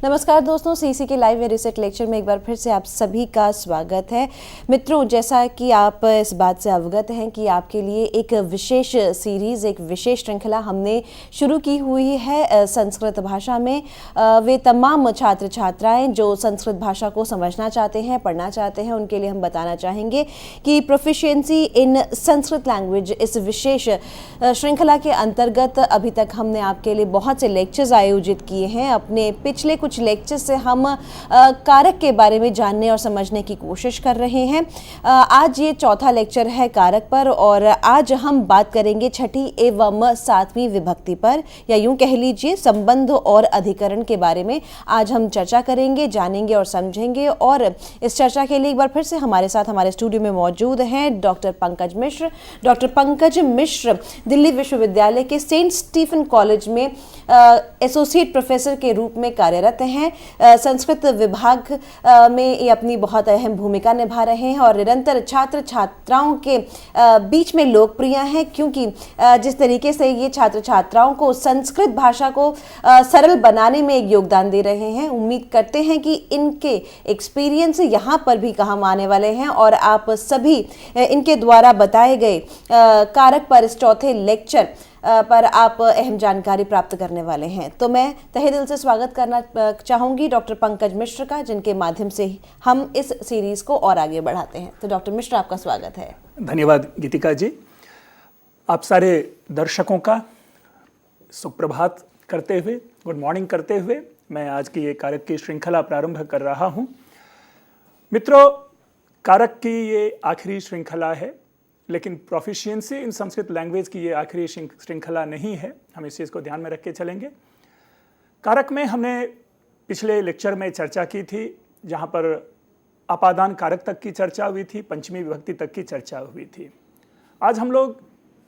नमस्कार दोस्तों, सीसी के लाइव रिसेट लेक्चर में एक बार फिर से आप सभी का स्वागत है। मित्रों, जैसा कि आप इस बात से अवगत हैं कि आपके लिए एक विशेष सीरीज़, एक विशेष श्रृंखला हमने शुरू की हुई है संस्कृत भाषा में। वे तमाम छात्र छात्राएं जो संस्कृत भाषा को समझना चाहते हैं, पढ़ना चाहते हैं, उनके लिए हम बताना चाहेंगे कि प्रोफिशिएंसी इन संस्कृत लैंग्वेज इस विशेष श्रृंखला के अंतर्गत अभी तक हमने आपके लिए बहुत से लेक्चर्स आयोजित किए हैं। अपने पिछले कुछ लेक्चर से हम कारक के बारे में जानने और समझने की कोशिश कर रहे हैं। आज ये चौथा लेक्चर है कारक पर और आज हम बात करेंगे छठी एवं सातवीं विभक्ति पर, या यूं कह लीजिए संबंध और अधिकरण के बारे में आज हम चर्चा करेंगे, जानेंगे और समझेंगे। और इस चर्चा के लिए एक बार फिर से हमारे साथ हमारे स्टूडियो में मौजूद हैं डॉक्टर पंकज मिश्र। डॉक्टर पंकज मिश्र दिल्ली विश्वविद्यालय के सेंट स्टीफन कॉलेज में एसोसिएट प्रोफेसर के रूप में कार्यरत हैं। संस्कृत विभाग में ये अपनी बहुत अहम भूमिका निभा रहे हैं और निरंतर छात्र छात्राओं के बीच में लोकप्रिय हैं, क्योंकि जिस तरीके से ये छात्र छात्राओं को संस्कृत भाषा को सरल बनाने में एक योगदान दे रहे हैं। उम्मीद करते हैं कि इनके एक्सपीरियंस यहाँ पर भी काम आने वाले हैं और आप सभी इनके द्वारा बताए गए कारक पर इस चौथे लेक्चर पर आप अहम जानकारी प्राप्त करने वाले हैं। तो मैं तहे दिल से स्वागत करना चाहूँगी डॉक्टर पंकज मिश्र का, जिनके माध्यम से हम इस सीरीज़ को और आगे बढ़ाते हैं। तो डॉक्टर मिश्र, आपका स्वागत है। धन्यवाद गीतिका जी। आप सारे दर्शकों का सुप्रभात करते हुए, गुड मॉर्निंग करते हुए मैं आज की ये कारक की श्रृंखला प्रारंभ कर रहा हूँ। मित्रों, कारक की ये आखिरी श्रृंखला है, लेकिन प्रोफिशिएंसी इन संस्कृत लैंग्वेज की ये आखिरी श्रृंखला नहीं है। हम इस चीज़ को ध्यान में रख के चलेंगे। कारक में हमने पिछले लेक्चर में चर्चा की थी, जहाँ पर अपादान कारक तक की चर्चा हुई थी, पंचमी विभक्ति तक की चर्चा हुई थी। आज हम लोग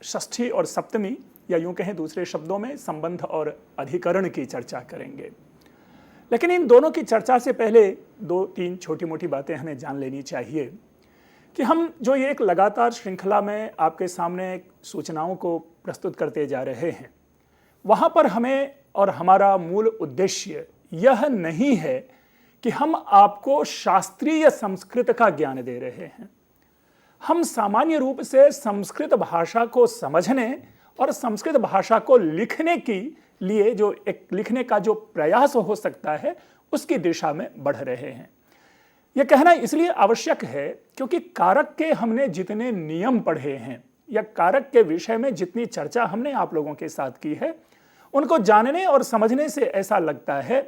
षष्ठी और सप्तमी, या यूँ कहें दूसरे शब्दों में संबंध और अधिकरण की चर्चा करेंगे। लेकिन इन दोनों की चर्चा से पहले दो तीन छोटी मोटी बातें हमें जान लेनी चाहिए कि हम जो ये एक लगातार श्रृंखला में आपके सामने सूचनाओं को प्रस्तुत करते जा रहे हैं, वहाँ पर हमें और हमारा मूल उद्देश्य यह नहीं है कि हम आपको शास्त्रीय संस्कृत का ज्ञान दे रहे हैं। हम सामान्य रूप से संस्कृत भाषा को समझने और संस्कृत भाषा को लिखने के लिए जो एक लिखने का जो प्रयास हो सकता है, उसकी दिशा में बढ़ रहे हैं। यह कहना इसलिए आवश्यक है क्योंकि कारक के हमने जितने नियम पढ़े हैं या कारक के विषय में जितनी चर्चा हमने आप लोगों के साथ की है, उनको जानने और समझने से ऐसा लगता है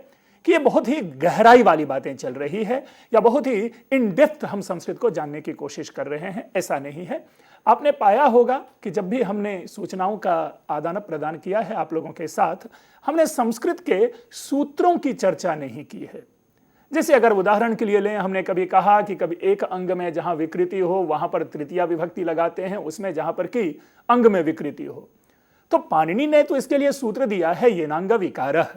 कि ये बहुत ही गहराई वाली बातें चल रही है या बहुत ही इन डेप्थ हम संस्कृत को जानने की कोशिश कर रहे हैं। ऐसा नहीं है। आपने पाया होगा कि जब भी हमने सूचनाओं का आदान प्रदान किया है आप लोगों के साथ, हमने संस्कृत के सूत्रों की चर्चा नहीं की है। जैसे अगर उदाहरण के लिए लें, हमने कभी कहा कि कभी एक अंग में जहां विकृति हो वहां पर तृतीया विभक्ति लगाते हैं, उसमें जहां पर कि अंग में विकृति हो। तो पाणिनि ने तो इसके लिए सूत्र दिया है येनांग विकारः,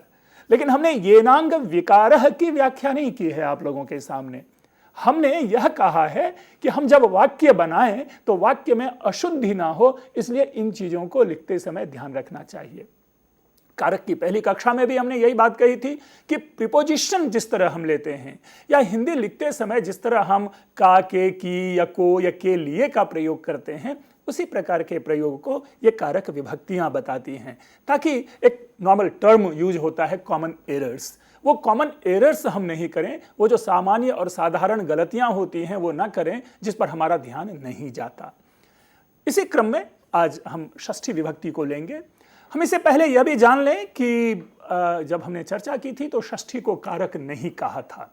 लेकिन हमने येनांग विकारः की व्याख्या नहीं की है आप लोगों के सामने। हमने यह कहा है कि हम जब वाक्य बनाएं तो वाक्य में अशुद्धि ना हो, इसलिए इन चीजों को लिखते समय ध्यान रखना चाहिए। कारक की पहली कक्षा में भी हमने यही बात कही थी कि प्रीपोजिशन जिस तरह हम लेते हैं या हिंदी लिखते समय जिस तरह हम का, के, की या को या के लिए का प्रयोग करते हैं, उसी प्रकार के प्रयोग को ये कारक विभक्तियां बताती हैं, ताकि एक नॉर्मल टर्म यूज होता है कॉमन एरर्स, वो कॉमन एरर्स हम नहीं करें, वो जो सामान्य और साधारण गलतियां होती हैं वो ना करें जिस पर हमारा ध्यान नहीं जाता। इसी क्रम में आज हम षष्ठी विभक्ति को लेंगे। हम इससे पहले यह भी जान लें कि जब हमने चर्चा की थी तो षष्ठी को कारक नहीं कहा था,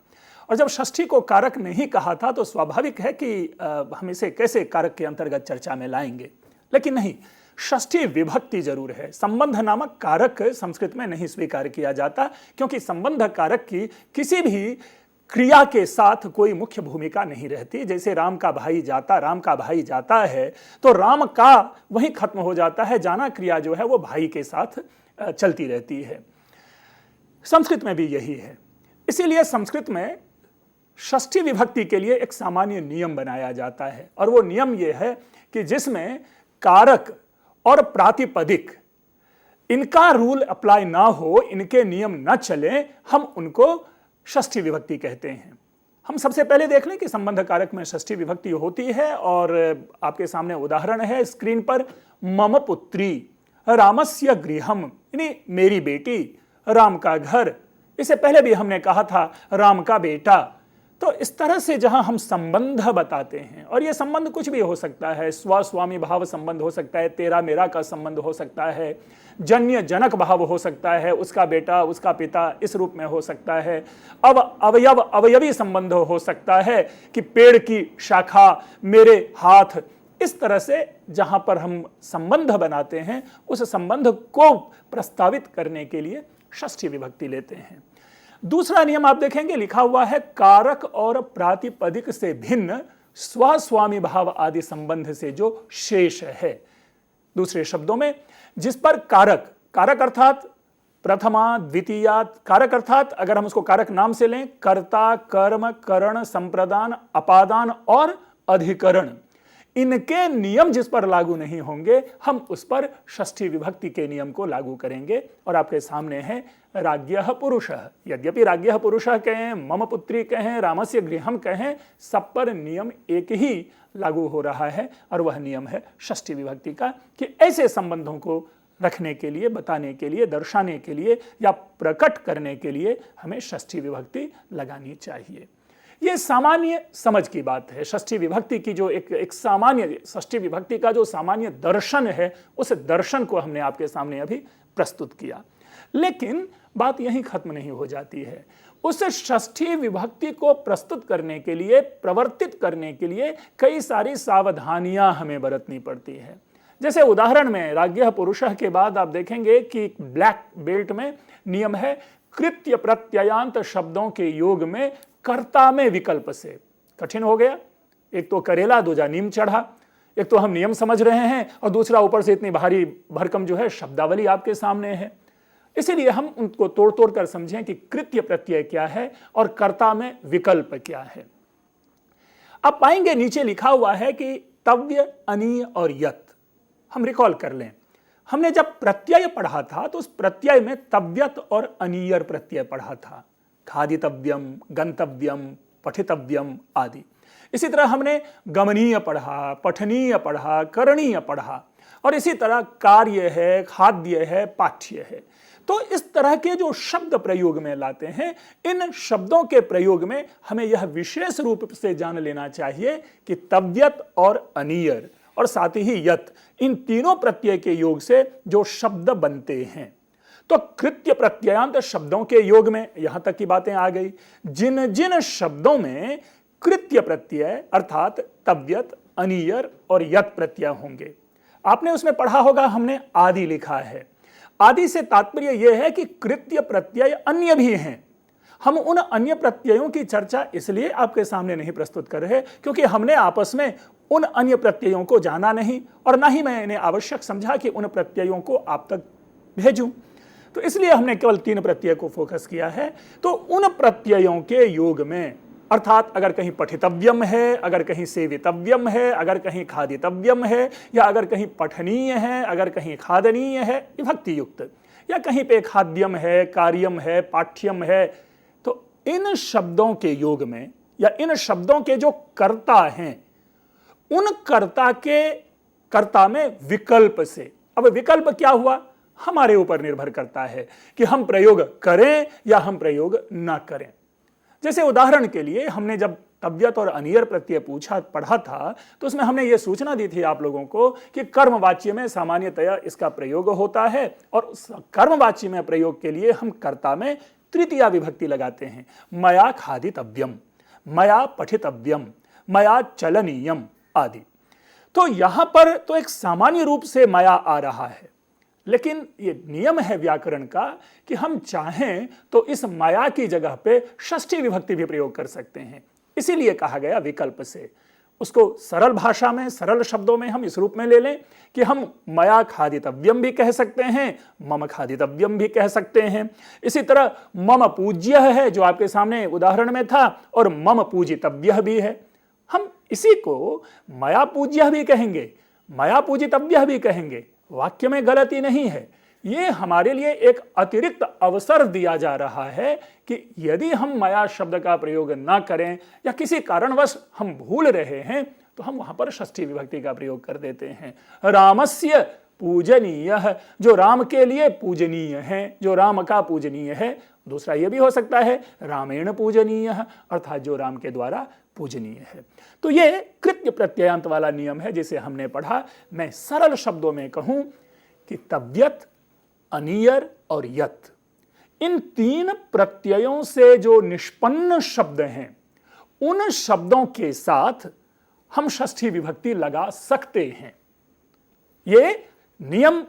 और जब षष्ठी को कारक नहीं कहा था तो स्वाभाविक है कि हम इसे कैसे कारक के अंतर्गत चर्चा में लाएंगे। लेकिन नहीं, षष्ठी विभक्ति जरूर है। संबंध नामक कारक संस्कृत में नहीं स्वीकार किया जाता, क्योंकि संबंध कारक की किसी भी क्रिया के साथ कोई मुख्य भूमिका नहीं रहती। जैसे राम का भाई जाता है तो राम का वहीं खत्म हो जाता है, जाना क्रिया जो है वो भाई के साथ चलती रहती है। संस्कृत में भी यही है। इसीलिए संस्कृत में षष्ठी विभक्ति के लिए एक सामान्य नियम बनाया जाता है, और वो नियम ये है कि जिसमें कारक और प्रातिपदिक इनका रूल अप्लाई ना हो, इनके नियम ना चले, हम उनको षष्ठी विभक्ति कहते हैं। हम सबसे पहले देख लें कि संबंध कारक में षष्ठी विभक्ति होती है, और आपके सामने उदाहरण है स्क्रीन पर। मम पुत्री रामस्य गृहम, यानी मेरी बेटी, राम का घर। इससे पहले भी हमने कहा था राम का बेटा। तो इस तरह से जहां हम संबंध बताते हैं, और यह संबंध कुछ भी हो सकता है, स्व स्वामी भाव संबंध हो सकता है, तेरा मेरा का संबंध हो सकता है, जन्य जनक भाव हो सकता है, उसका बेटा उसका पिता इस रूप में हो सकता है, अब अवयव अवयवी संबंध हो सकता है कि पेड़ की शाखा मेरे हाथ। इस तरह से जहां पर हम संबंध बनाते हैं, उस संबंध को प्रस्तावित करने के लिए षष्ठी विभक्ति लेते हैं। दूसरा नियम आप देखेंगे लिखा हुआ है, कारक और प्रातिपदिक से भिन्न स्वस्वामी भाव आदि संबंध से जो शेष है। दूसरे शब्दों में, जिस पर कारक, कारक अर्थात प्रथमा द्वितीया, कारक अर्थात अगर हम उसको कारक नाम से लें, कर्ता, कर्म, करण, संप्रदान, अपादान और अधिकरण, इनके नियम जिस पर लागू नहीं होंगे, हम उस पर षष्ठी विभक्ति के नियम को लागू करेंगे। और आपके सामने है राज्ञः पुरुषः। यद्यपि राज्ञः पुरुषः कहें, मम पुत्री कहें, रामस्य गृहम कहें, सब पर नियम एक ही लागू हो रहा है, और वह नियम है षष्ठी विभक्ति का, कि ऐसे संबंधों को रखने के लिए, बताने के लिए, दर्शाने के लिए या प्रकट करने के लिए हमें षष्ठी विभक्ति लगानी चाहिए। ये सामान्य समझ की बात है। षष्ठी विभक्ति की जो एक सामान्य, षष्ठी विभक्ति का जो सामान्य दर्शन है, उस दर्शन को हमने आपके सामने अभी प्रस्तुत किया। लेकिन बात यहीं खत्म नहीं हो जाती है। उस षष्ठी विभक्ति को प्रस्तुत करने के लिए, प्रवर्तित करने के लिए कई सारी सावधानियां हमें बरतनी पड़ती है। जैसे उदाहरण में राज्ञः पुरुषः के बाद आप देखेंगे कि ब्लैक बेल्ट में नियम है, कृत्य प्रत्ययांत शब्दों के योग में कर्ता में विकल्प से। कठिन हो गया, एक तो करेला, दूजा नीम चढ़ा। एक तो हम नियम समझ रहे हैं, और दूसरा ऊपर से इतनी भारी भरकम जो है शब्दावली आपके सामने है। इसीलिए हम उनको तोड़ तोड़ कर समझें कि कृत्य प्रत्यय क्या है और कर्ता में विकल्प क्या है। आप पाएंगे नीचे लिखा हुआ है कि तव्य, अनीय और यत। हम रिकॉल कर लें, हमने जब प्रत्यय पढ़ा था तो उस प्रत्यय में तव्यत और अनीयर प्रत्यय पढ़ा था। खादितव्यम, गंतव्यम, पठितव्यम आदि। इसी तरह हमने गमनीय पढ़ा, पठनीय पढ़ा, करणीय पढ़ा, और इसी तरह कार्य है, खाद्य है, पाठ्य है। तो इस तरह के जो शब्द प्रयोग में लाते हैं, इन शब्दों के प्रयोग में हमें यह विशेष रूप से जान लेना चाहिए कि तव्यत और अनीयर और साथ ही यत, इन तीनों प्रत्यय के योग से जो शब्द बनते हैं। तो कृत्य प्रत्ययांत शब्दों के योग में यहां तक की बातें आ गई। जिन जिन शब्दों में कृत्य प्रत्यय अर्थात तव्यत, अनीयर और यत प्रत्यय होंगे, आपने उसमें पढ़ा होगा, हमने आदि लिखा है। आदि से तात्पर्य यह है कि कृत्य प्रत्यय अन्य भी हैं। हम उन अन्य प्रत्ययों की चर्चा इसलिए आपके सामने नहीं प्रस्तुत कर रहे क्योंकि हमने आपस में उन अन्य प्रत्ययों को जाना नहीं, और ना ही मैंने आवश्यक समझा कि उन प्रत्ययों को आप तक भेजूं। तो इसलिए हमने केवल 3 प्रत्यय को फोकस किया है। तो उन प्रत्ययों के योग में, अर्थात अगर कहीं पठितव्यम है, अगर कहीं सेवितव्यम है, अगर कहीं खादितव्यम है, या अगर कहीं पठनीय है, अगर कहीं खादनीय है विभक्ति युक्त, या कहीं पे खाद्यम है, कार्यम है, पाठ्यम है, तो इन शब्दों के योग में या इन शब्दों के जो कर्ता हैं, उन कर्ता में विकल्प से। अब विकल्प क्या हुआ, हमारे ऊपर निर्भर करता है कि हम प्रयोग करें या हम प्रयोग ना करें। जैसे उदाहरण के लिए हमने जब तव्यत और अनीयर प्रत्यय पढ़ा था, तो उसमें हमने ये सूचना दी थी आप लोगों को कि कर्मवाच्य में सामान्यतया इसका प्रयोग होता है, और उस कर्मवाच्य में प्रयोग के लिए हम कर्ता में तृतीया विभक्ति लगाते हैं। मया खादितव्यम, मया पठितव्यम, मया चलनीयम आदि। तो यहां पर तो एक सामान्य रूप से मया आ रहा है, लेकिन ये नियम है व्याकरण का कि हम चाहें तो इस माया की जगह पे षष्ठी विभक्ति भी प्रयोग कर सकते हैं। इसीलिए कहा गया विकल्प से। उसको सरल भाषा में, सरल शब्दों में हम इस रूप में ले लें कि हम मया खादितव्यम भी कह सकते हैं, मम खादितव्यम भी कह सकते हैं। इसी तरह मम पूज्य है जो आपके सामने उदाहरण में था, और मम पूजितव्य भी है। हम इसी को मया पूज्य भी कहेंगे, मया पूजितव्य भी कहेंगे। वाक्य में गलती नहीं है, ये हमारे लिए एक अतिरिक्त अवसर दिया जा रहा है कि यदि हम मया शब्द का प्रयोग ना करें या किसी कारणवश हम भूल रहे हैं तो हम वहां पर षष्ठी विभक्ति का प्रयोग कर देते हैं। रामस्य पूजनीय, जो राम के लिए पूजनीय है, जो राम का पूजनीय है। दूसरा यह भी हो सकता है रामेण पूजनीय, अर्थात जो राम के द्वारा पूजनीय है। तो यह कृत्य प्रत्ययांत वाला नियम है जिसे हमने पढ़ा। मैं सरल शब्दों में कहूं कि तव्यत, अनियर और यत, इन तीन प्रत्ययों से जो निष्पन्न शब्द हैं उन शब्दों के साथ हम षष्ठी विभक्ति लगा सकते हैं। यह नियम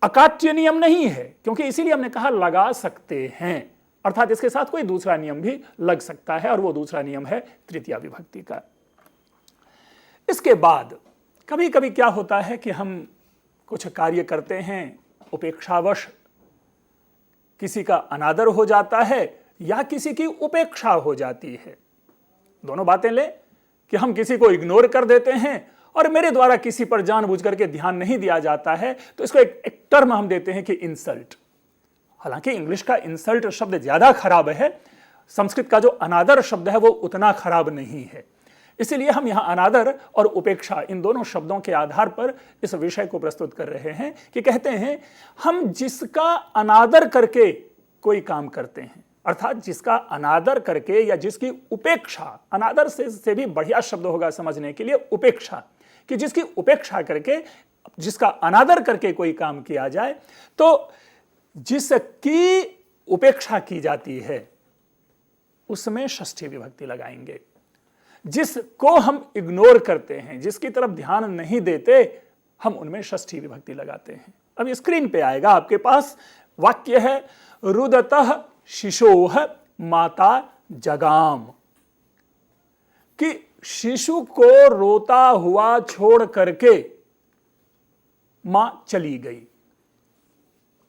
अकाट्य नियम नहीं है, क्योंकि इसीलिए हमने कहा लगा सकते हैं, अर्थात इसके साथ कोई दूसरा नियम भी लग सकता है और वो दूसरा नियम है तृतीया विभक्ति का। इसके बाद कभी कभी क्या होता है कि हम कुछ कार्य करते हैं, उपेक्षावश किसी का अनादर हो जाता है या किसी की उपेक्षा हो जाती है। दोनों बातें ले कि हम किसी को इग्नोर कर देते हैं और मेरे द्वारा किसी पर जानबूझ करके ध्यान नहीं दिया जाता है, तो इसको एक टर्म हम देते हैं कि इंसल्ट। हालांकि इंग्लिश का इंसल्ट शब्द ज्यादा खराब है, संस्कृत का जो अनादर शब्द है वो उतना खराब नहीं है। इसीलिए हम यहां अनादर और उपेक्षा इन दोनों शब्दों के आधार पर इस विषय को प्रस्तुत कर रहे हैं कि कहते हैं हम जिसका अनादर करके कोई काम करते हैं, अर्थात जिसका अनादर करके या जिसकी उपेक्षा, अनादर से भी बढ़िया शब्द होगा समझने के लिए उपेक्षा, कि जिसकी उपेक्षा करके, जिसका अनादर करके कोई काम किया जाए, तो जिसकी उपेक्षा की जाती है उसमें षष्ठी विभक्ति लगाएंगे। जिसको हम इग्नोर करते हैं, जिसकी तरफ ध्यान नहीं देते, हम उनमें षष्ठी विभक्ति लगाते हैं। अब स्क्रीन पे आएगा आपके पास वाक्य है रुदतः शिशोः माता जगाम, कि शिशु को रोता हुआ छोड़ करके मां चली गई।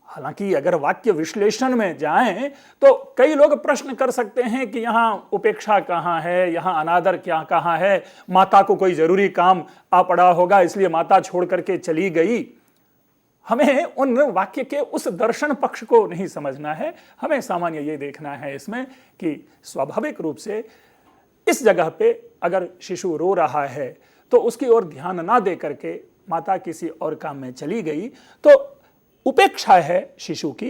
हालांकि अगर वाक्य विश्लेषण में जाएं तो कई लोग प्रश्न कर सकते हैं कि यहां उपेक्षा कहां है, यहां अनादर क्या कहां है, माता को कोई जरूरी काम आ पड़ा होगा इसलिए माता छोड़ करके चली गई। हमें उन वाक्य के उस दर्शन पक्ष को नहीं समझना है, हमें सामान्य ये देखना है इसमें कि स्वाभाविक रूप से इस जगह पे अगर शिशु रो रहा है तो उसकी ओर ध्यान ना दे करके माता किसी और काम में चली गई तो उपेक्षा है शिशु की,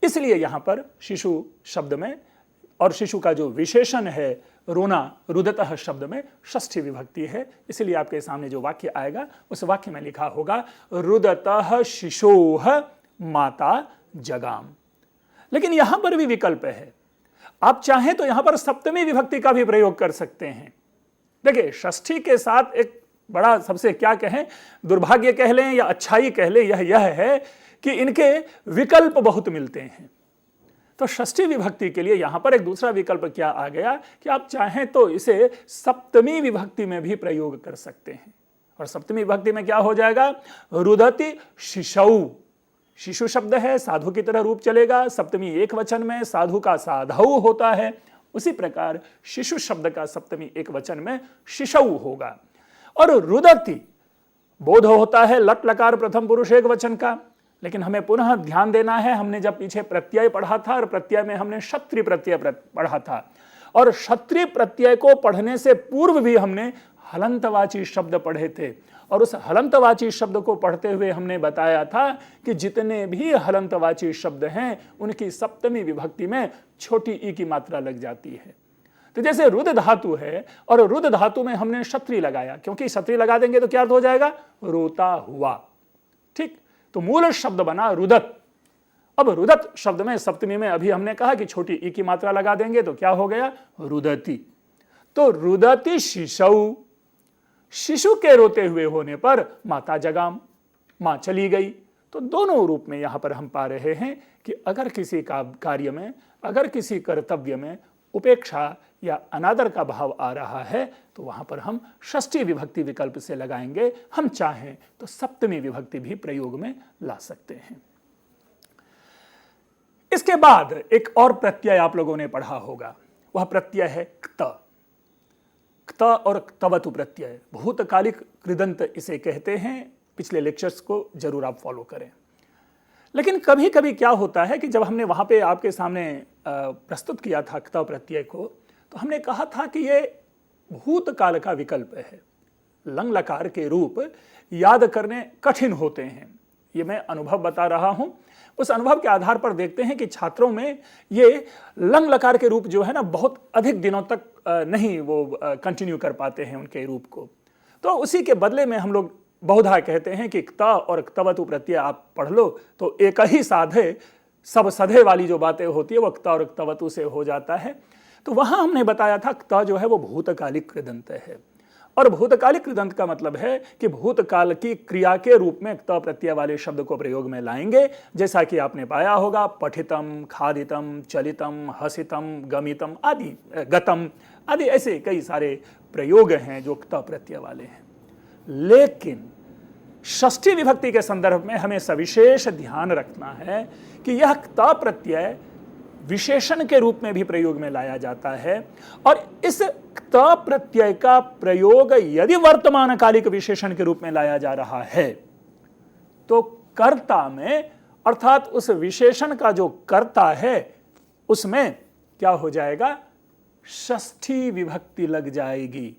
इसलिए यहां पर शिशु शब्द में और शिशु का जो विशेषण है रोना, रुदतः शब्द में षष्ठी विभक्ति है। इसलिए आपके सामने जो वाक्य आएगा उस वाक्य में लिखा होगा रुदतः शिशोः माता जगाम। लेकिन यहां पर भी विकल्प है, आप चाहें तो यहां पर सप्तमी विभक्ति का भी प्रयोग कर सकते हैं। देखिए षष्ठी के साथ एक बड़ा, सबसे क्या कहें, दुर्भाग्य कह लें या अच्छाई कह लें, यह है कि इनके विकल्प बहुत मिलते हैं। तो षष्ठी विभक्ति के लिए यहां पर एक दूसरा विकल्प क्या आ गया कि आप चाहें तो इसे सप्तमी विभक्ति में भी प्रयोग कर सकते हैं। और सप्तमी विभक्ति में क्या हो जाएगा, रुदति शिशौ, शिशु शब्द है, साधु की तरह रूप चलेगा, सप्तमी एक वचन में साधु का साधौ होता है, उसी प्रकार शिशु शब्द का सप्तमी एक वचन में शिशौ होगा। और रुदति बोध होता है लट लकार प्रथम पुरुष एक वचन का, लेकिन हमें पुनः ध्यान देना है, हमने जब पीछे प्रत्यय पढ़ा था और प्रत्यय में हमने क्षत्रिय प्रत्यय पढ़ा था, और क्षत्रिय प्रत्यय को पढ़ने से पूर्व भी हमने हलंतवाची शब्द पढ़े थे, और उस हलंतवाची शब्द को पढ़ते हुए हमने बताया था कि जितने भी हलंतवाची शब्द हैं उनकी सप्तमी विभक्ति में छोटी ई की मात्रा लग जाती है। तो जैसे रुद धातु है और रुद धातु में हमने क्षत्रिय लगाया, क्योंकि क्षत्रिय लगा देंगे तो क्या अर्थ हो जाएगा, रोता हुआ। ठीक, तो मूल शब्द बना रुदत। अब रुदत शब्द में सप्तमी में अभी हमने कहा कि छोटी ई की मात्रा लगा देंगे तो क्या हो गया, रुदति। तो रुदति शिशौ, शिशु के रोते हुए होने पर माता जगाम, मां चली गई। तो दोनों रूप में यहां पर हम पा रहे हैं कि अगर किसी का कार्य में, अगर किसी कर्तव्य में उपेक्षा या अनादर का भाव आ रहा है तो वहां पर हम षष्ठी विभक्ति विकल्प से लगाएंगे। हम चाहें तो सप्तमी विभक्ति भी प्रयोग में ला सकते हैं। इसके बाद एक और प्रत्यय आप लोगों ने पढ़ा होगा, वह प्रत्यय है क्त। क्त और क्तवतु प्रत्यय, भूतकालिक कृदंत इसे कहते हैं। पिछले लेक्चर्स को जरूर आप फॉलो करें। लेकिन कभी कभी क्या होता है कि जब हमने वहाँ पे आपके सामने प्रस्तुत किया था क्त प्रत्यय को, तो हमने कहा था कि ये भूतकाल का विकल्प है। लंग लकार के रूप याद करने कठिन होते हैं, ये मैं अनुभव बता रहा हूं। उस अनुभव के आधार पर देखते हैं कि छात्रों में ये लंग लकार के रूप जो है ना, बहुत अधिक दिनों तक नहीं वो कंटिन्यू कर पाते हैं उनके रूप को। तो उसी के बदले में हम लोग बहुधा कहते हैं कि क्त और क्तवतु प्रत्यय आप पढ़ लो तो एक ही साधे सब सधे वाली जो बातें होती है वो क्त और क्तवतु से हो जाता है। तो वहां हमने बताया था क्त जो है वो भूतकालिक कृदंत है, और भूतकालिक कृदंत का मतलब है कि भूतकाल की क्रिया के रूप में क्त प्रत्यय वाले शब्द को प्रयोग में लाएंगे। जैसा कि आपने पाया होगा, पठितम, खादितम, चलितम, हसितम, गमितम आदि, गतम आदि ऐसे कई सारे प्रयोग हैं जो क्त प्रत्यय वाले हैं। लेकिन षष्ठी विभक्ति के संदर्भ में हमें सविशेष ध्यान रखना है कि यह क्त प्रत्यय विशेषण के रूप में भी प्रयोग में लाया जाता है, और इस क्त प्रत्यय का प्रयोग यदि वर्तमान कालिक विशेषण के रूप में लाया जा रहा है तो कर्ता में, अर्थात उस विशेषण का जो कर्ता है उसमें क्या हो जाएगा, षष्ठी विभक्ति लग जाएगी।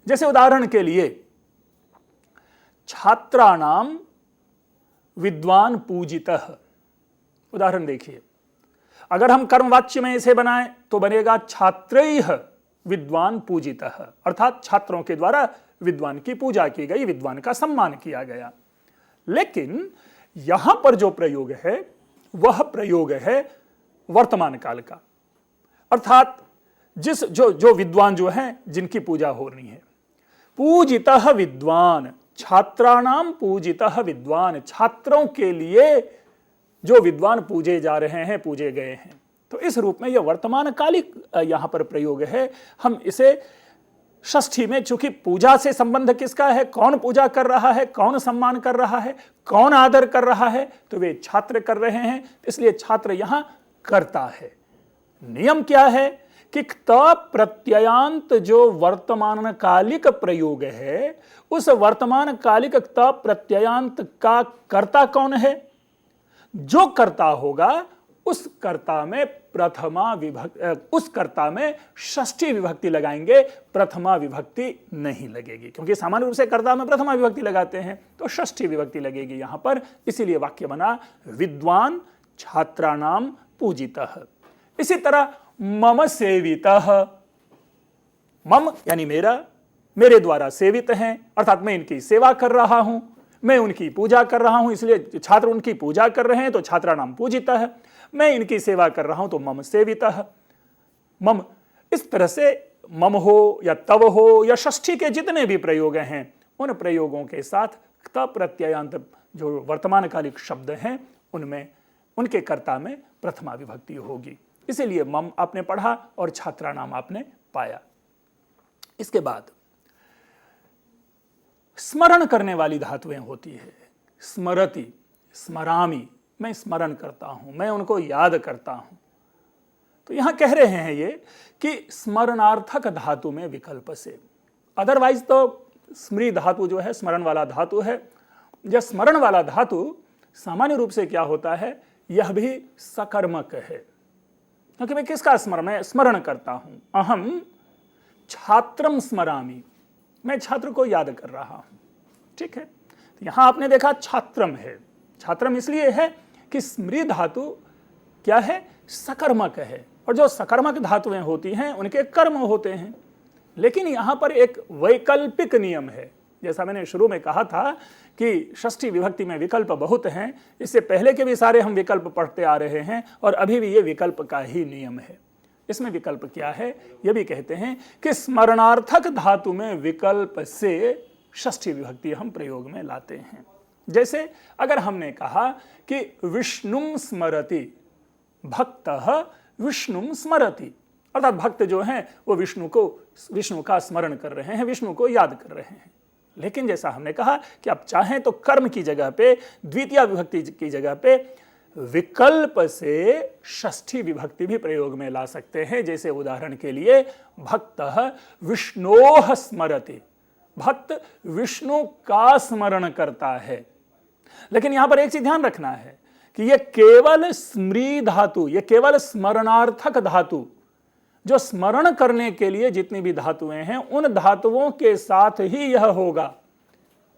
जैसे उदाहरण के लिए छात्राणाम विद्वान पूजितः, उदाहरण देखिए, अगर हम कर्मवाच्य में इसे बनाएं तो बनेगा छात्रैः विद्वान पूजितः, अर्थात छात्रों के द्वारा विद्वान की पूजा की गई, विद्वान का सम्मान किया गया। लेकिन यहां पर जो प्रयोग है वह प्रयोग है वर्तमान काल का, अर्थात जिस जो विद्वान जो हैं जिनकी पूजा हो रही है। पूजितः विद्वान, छात्राणाम पूजितः विद्वान, छात्रों के लिए जो विद्वान पूजे जा रहे हैं, पूजे गए हैं। तो इस रूप में यह वर्तमान कालिक यहां पर प्रयोग है। हम इसे षष्ठी में, चूंकि पूजा से संबंध किसका है, कौन पूजा कर रहा है, कौन सम्मान कर रहा है, कौन आदर कर रहा है, तो वे छात्र कर रहे हैं, इसलिए छात्र यहां करता है। नियम क्या है कि क्त प्रत्ययांत जो वर्तमान कालिक प्रयोग है, उस वर्तमान कालिक क्त प्रत्ययांत का कर्ता कौन है, जो कर्ता होगा उस कर्ता में प्रथमा विभक्ति, उस कर्ता में षष्ठी विभक्ति लगाएंगे, प्रथमा विभक्ति नहीं लगेगी, क्योंकि सामान्य रूप से कर्ता में प्रथमा विभक्ति लगाते हैं, तो षष्ठी विभक्ति लगेगी यहां पर। इसीलिए वाक्य बना विद्वान छात्राणाम पूजितः। इसी तरह मम सेवितः, मम यानी मेरा, मेरे द्वारा सेवित हैं, अर्थात मैं इनकी सेवा कर रहा हूं, मैं उनकी पूजा कर रहा हूं, इसलिए छात्र उनकी पूजा कर रहे हैं तो छात्राणाम पूजितः। मैं इनकी सेवा कर रहा हूं तो मम सेवितः। मम, इस तरह से मम हो या तव हो या षष्ठी के जितने भी प्रयोग हैं, उन प्रयोगों के साथ क्त प्रत्ययांत जो वर्तमान कालिक शब्द हैं उनमें, उनके कर्ता में प्रथमा विभक्ति होगी। इसीलिए मम आपने पढ़ा और छात्राणाम आपने पाया। इसके बाद स्मरण करने वाली धातुएं होती है। स्मरति, स्मरामि, मैं स्मरण करता हूं, मैं उनको याद करता हूं। तो यहां कह रहे हैं ये कि स्मरणार्थक धातु में विकल्प से, अदरवाइज तो स्मृ धातु जो है स्मरण वाला धातु है। यह स्मरण वाला धातु सामान्य रूप से क्या होता है, यह भी सकर्मक है, क्योंकि मैं किसका स्मरण, मैं स्मरण करता हूं। अहम छात्रम स्मरामि, मैं छात्र को याद कर रहा हूं। ठीक है, तो यहां आपने देखा छात्रम है। छात्रम इसलिए है कि स्मृ धातु क्या है, सकर्मक है, और जो सकर्मक धातुएं होती हैं उनके कर्म होते हैं। लेकिन यहां पर एक वैकल्पिक नियम है। जैसा मैंने शुरू में कहा था कि षष्ठी विभक्ति में विकल्प बहुत हैं, इससे पहले के भी सारे हम विकल्प पढ़ते आ रहे हैं और अभी भी ये विकल्प का ही नियम है। इसमें विकल्प क्या है, यह भी कहते हैं कि स्मरणार्थक धातु में विकल्प से षष्ठी विभक्ति हम प्रयोग में लाते हैं। जैसे अगर हमने कहा कि विष्णुम स्मरति, भक्तः विष्णुम स्मरति, अर्थात भक्त जो हैं वो विष्णु का स्मरण कर रहे हैं, विष्णु को याद कर रहे हैं। लेकिन जैसा हमने कहा कि आप चाहें तो कर्म की जगह पे, द्वितीय विभक्ति की जगह पे विकल्प से षष्ठी विभक्ति भी प्रयोग में ला सकते हैं। जैसे उदाहरण के लिए भक्तः विष्णोः स्मरति, भक्त विष्णु का स्मरण करता है। लेकिन यहां पर एक चीज ध्यान रखना है कि ये केवल स्मृ धातु, ये केवल स्मरणार्थक धातु, जो स्मरण करने के लिए जितनी भी धातुएं हैं उन धातुओं के साथ ही यह होगा,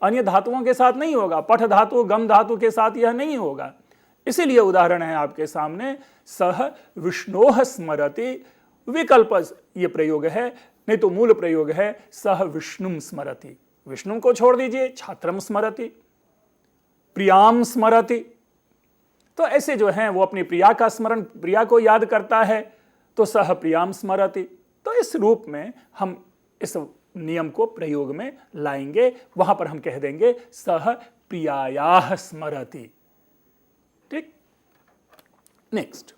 अन्य धातुओं के साथ नहीं होगा। पठ धातु, गम धातु के साथ यह नहीं होगा। इसीलिए उदाहरण है आपके सामने, सह विष्णोः स्मरति, विकल्प ये प्रयोग है, नहीं तो मूल प्रयोग है सह विष्णुम स्मरति। विष्णु को छोड़ दीजिए, छात्रम स्मरति, प्रियाम स्मरति। तो ऐसे जो हैं वो अपनी प्रिया का स्मरण, प्रिया को याद करता है, तो सह प्रियाम स्मरति। तो इस रूप में हम इस नियम को प्रयोग में लाएंगे। वहां पर हम कह देंगे सह प्रियायाः स्मरति। ठीक। नेक्स्ट,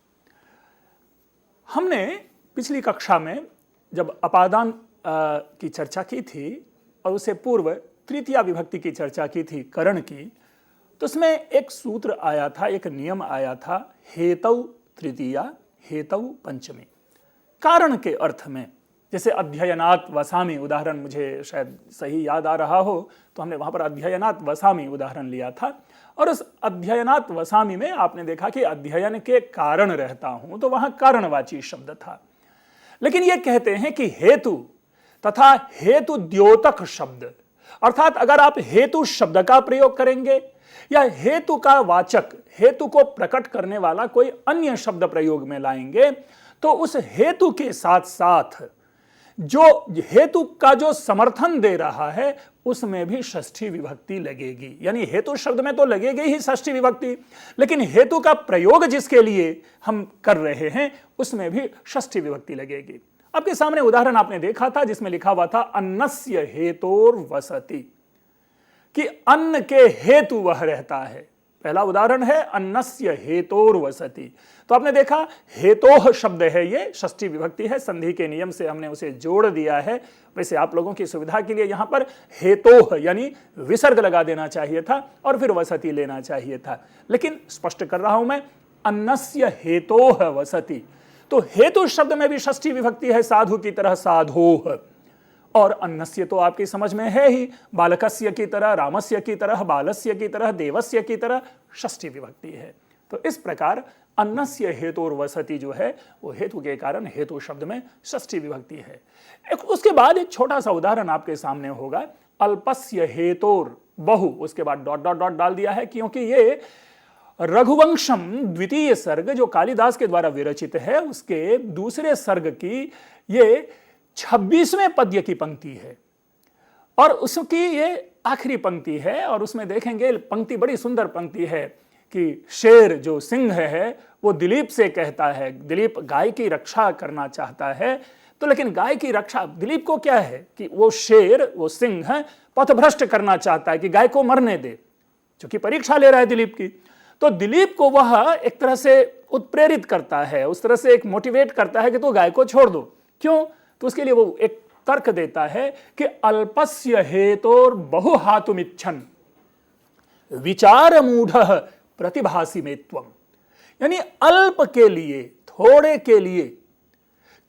हमने पिछली कक्षा में जब अपादान की चर्चा की थी और उससे पूर्व तृतीया विभक्ति की चर्चा की थी, करण की, तो उसमें एक सूत्र आया था, एक नियम आया था, हेतौ तृतीया हेतौ पंचमी। कारण के अर्थ में, जैसे अध्ययनात् वसामि उदाहरण मुझे शायद सही याद आ रहा हो, तो हमने वहां पर अध्ययनात् वसामि उदाहरण लिया था। और उस अध्ययनात् वसामि में आपने देखा कि अध्ययन के कारण रहता हूं, तो वहां कारणवाची शब्द था। लेकिन यह कहते हैं कि हेतु तथा हेतु द्योतक शब्द, अर्थात अगर आप हेतु शब्द का प्रयोग करेंगे या हेतु का वाचक, हेतु को प्रकट करने वाला कोई अन्य शब्द प्रयोग में लाएंगे, तो उस हेतु के साथ साथ जो हेतु का जो समर्थन दे रहा है उसमें भी षष्ठी विभक्ति लगेगी। यानी हेतु शब्द में तो लगेगी ही षष्ठी विभक्ति, लेकिन हेतु का प्रयोग जिसके लिए हम कर रहे हैं उसमें भी षष्ठी विभक्ति लगेगी। आपके सामने उदाहरण आपने देखा था जिसमें लिखा हुआ था अन्नस्य हेतोर वसति, कि अन्न के हेतु वह रहता है। पहला उदाहरण है अन्नस्य हेतोर वसति। तो आपने देखा हेतोह शब्द है, ये षष्ठी विभक्ति है, संधि के नियम से हमने उसे जोड़ दिया है। वैसे आप लोगों की सुविधा के लिए यहां पर हेतोह यानी विसर्ग लगा देना चाहिए था और फिर वसति लेना चाहिए था, लेकिन स्पष्ट कर रहा हूं मैं, अन्नस्य हेतोह वसति। तो हेतु शब्द में भी षष्ठी विभक्ति है, साधु की तरह साधोह, और अन्नस्य तो आपकी समझ में है ही, बालकस्य की तरह, रामस्य की तरह, बालस्य की तरह, देवस्य की तरह षष्ठी विभक्ति है। तो इस प्रकार अन्नस्य हेतोर वसति जो है वो हेतु के कारण हेतु शब्द में षष्ठी विभक्ति है। उसके बाद एक छोटा सा उदाहरण आपके सामने होगा, अल्पस्य हेतोर बहु, उसके बाद डॉट डॉट डॉट डाल दिया है, क्योंकि ये रघुवंशम द्वितीय सर्ग जो कालिदास के द्वारा विरचित है उसके दूसरे सर्ग की ये 26वें पद्य की पंक्ति है और उसकी ये आखिरी पंक्ति है। और उसमें देखेंगे पंक्ति बड़ी सुंदर पंक्ति है कि शेर जो सिंह है वो दिलीप से कहता है, दिलीप गाय की रक्षा करना चाहता है, तो लेकिन गाय की रक्षा दिलीप को क्या है कि वो शेर, वो सिंह पथभ्रष्ट करना चाहता है कि गाय को मरने दे, क्योंकि परीक्षा ले रहा है दिलीप की। तो दिलीप को वह एक तरह से उत्प्रेरित करता है, उस तरह से एक मोटिवेट करता है कि तो गाय को छोड़ दो। क्यों? तो उसके लिए वो एक तर्क देता है कि अल्पस्य हेतोर बहुहातुमिच्छन् विचार मूढ़ प्रतिभासी में त्वम, यानी अल्प के लिए, थोड़े के लिए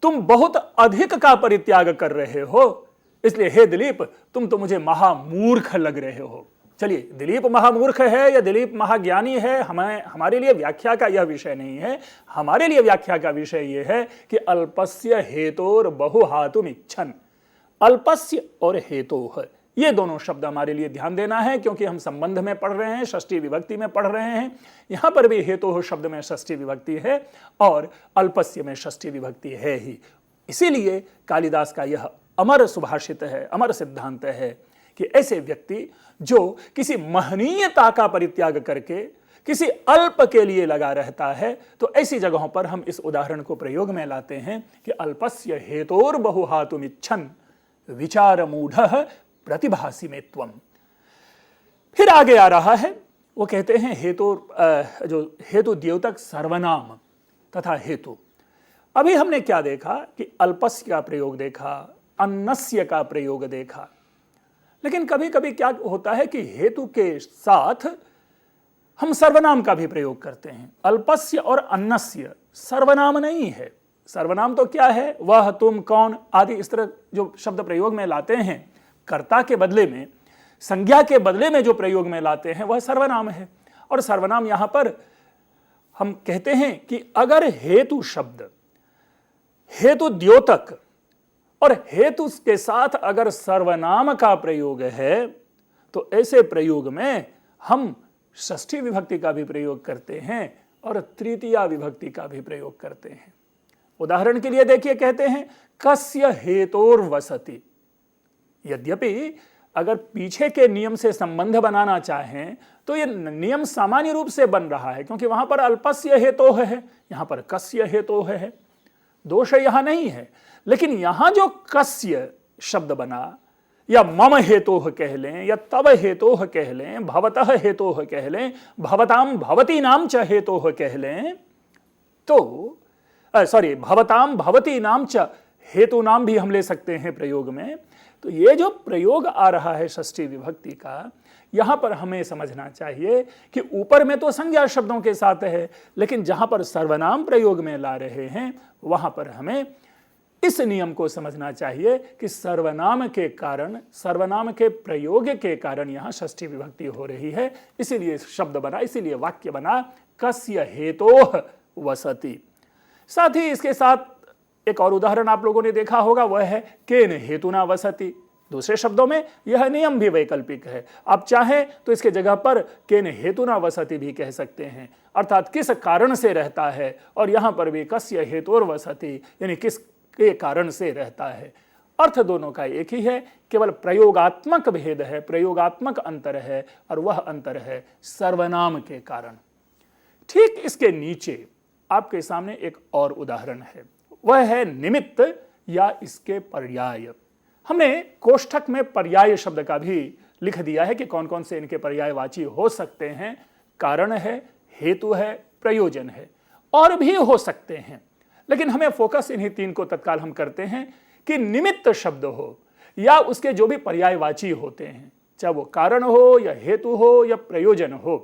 तुम बहुत अधिक का परित्याग कर रहे हो, इसलिए हे दिलीप तुम तो मुझे महामूर्ख लग रहे हो। चलिए, दिलीप महामूर्ख है या दिलीप महाज्ञानी है, हमारे लिए व्याख्या का यह विषय नहीं है। हमारे लिए व्याख्या का विषय यह है कि अल्पस्य हेतोर बहुहातुमिच्छन्, अल्पस्य और हेतोः, ये दोनों शब्द हमारे लिए ध्यान देना है, क्योंकि हम संबंध में पढ़ रहे हैं, षष्ठी विभक्ति में पढ़ रहे हैं। यहां पर भी हेतोः शब्द में षष्ठी विभक्ति है और अल्पस्य में षष्ठी विभक्ति है ही। इसीलिए कालिदास का यह अमर सुभाषित है, अमर सिद्धांत है कि ऐसे व्यक्ति जो किसी महनीयता का परित्याग करके किसी अल्प के लिए लगा रहता है, तो ऐसी जगहों पर हम इस उदाहरण को प्रयोग में लाते हैं कि अल्पस्य हेतोर बहुहातुमिच्छन् विचार मूढ़ प्रतिभासी में त्वम। फिर आगे आ रहा है, वो कहते हैं हेतोर, जो हेतु द्योतक सर्वनाम तथा हेतु। अभी हमने क्या देखा कि अल्पस्य का प्रयोग देखा, अन्नस्य का प्रयोग देखा, लेकिन कभी कभी क्या होता है कि हेतु के साथ हम सर्वनाम का भी प्रयोग करते हैं। अल्पस्य और अन्नस्य सर्वनाम नहीं है। सर्वनाम तो क्या है, वह, तुम, कौन आदि इस तरह जो शब्द प्रयोग में लाते हैं, कर्ता के बदले में, संज्ञा के बदले में जो प्रयोग में लाते हैं वह सर्वनाम है। और सर्वनाम यहां पर हम कहते हैं कि अगर हेतु शब्द, हेतु द्योतक और हेतु के साथ अगर सर्वनाम का प्रयोग है तो ऐसे प्रयोग में हम षष्ठी विभक्ति का भी प्रयोग करते हैं और तृतीया विभक्ति का भी प्रयोग करते हैं। उदाहरण के लिए देखिए, कहते हैं कस्य हेतोर्वसति। यद्यपि अगर पीछे के नियम से संबंध बनाना चाहें तो यह नियम सामान्य रूप से बन रहा है, क्योंकि वहां पर अल्पस्य हेतोः है, यहां पर कस्य हेतोः है, दोष यहां नहीं है। लेकिन यहां जो कस्य शब्द बना, या मम हेतोः कह लें, या तव हेतोः कह लें, भवतः हेतोः कह लें, भवताम भवती नाम च हेतोः कह लें, तो भवताम भवती नाम च हेतु नाम भी हम ले सकते हैं प्रयोग में। तो ये जो प्रयोग आ रहा है षष्ठी विभक्ति का, यहां पर हमें समझना चाहिए कि ऊपर में तो संज्ञा शब्दों के साथ है, लेकिन जहां पर सर्वनाम प्रयोग में ला रहे हैं वहां पर हमें इस नियम को समझना चाहिए कि सर्वनाम के कारण, सर्वनाम के प्रयोग के कारण यहां षष्ठी विभक्ति हो रही है। इसीलिए शब्द बना, इसीलिए वाक्य बना कस्य हेतोः वसति। साथ ही इसके साथ एक और उदाहरण आप लोगों ने देखा होगा, वह है केन हेतुना वसति। दूसरे शब्दों में यह नियम भी वैकल्पिक है, आप चाहें तो इसके जगह पर केन हेतुना वसति भी कह सकते हैं, अर्थात किस कारण से रहता है, और यहां पर भी कस्य हेतोर्वसति यानी किस के कारण से रहता है। अर्थ दोनों का एक ही है, केवल प्रयोगात्मक भेद है, प्रयोगात्मक अंतर है, और वह अंतर है सर्वनाम के कारण। ठीक इसके नीचे आपके सामने एक और उदाहरण है, वह है निमित्त या इसके पर्याय। हमने कोष्ठक में पर्याय शब्द का भी लिख दिया है कि कौन कौन से इनके पर्यायवाची हो सकते हैं। कारण है, हेतु है, प्रयोजन है, और भी हो सकते हैं, लेकिन हमें फोकस इन्हीं तीन को तत्काल हम करते हैं कि निमित्त शब्द हो या उसके जो भी पर्यायवाची होते हैं, चाहे वो कारण हो या हेतु हो या प्रयोजन हो,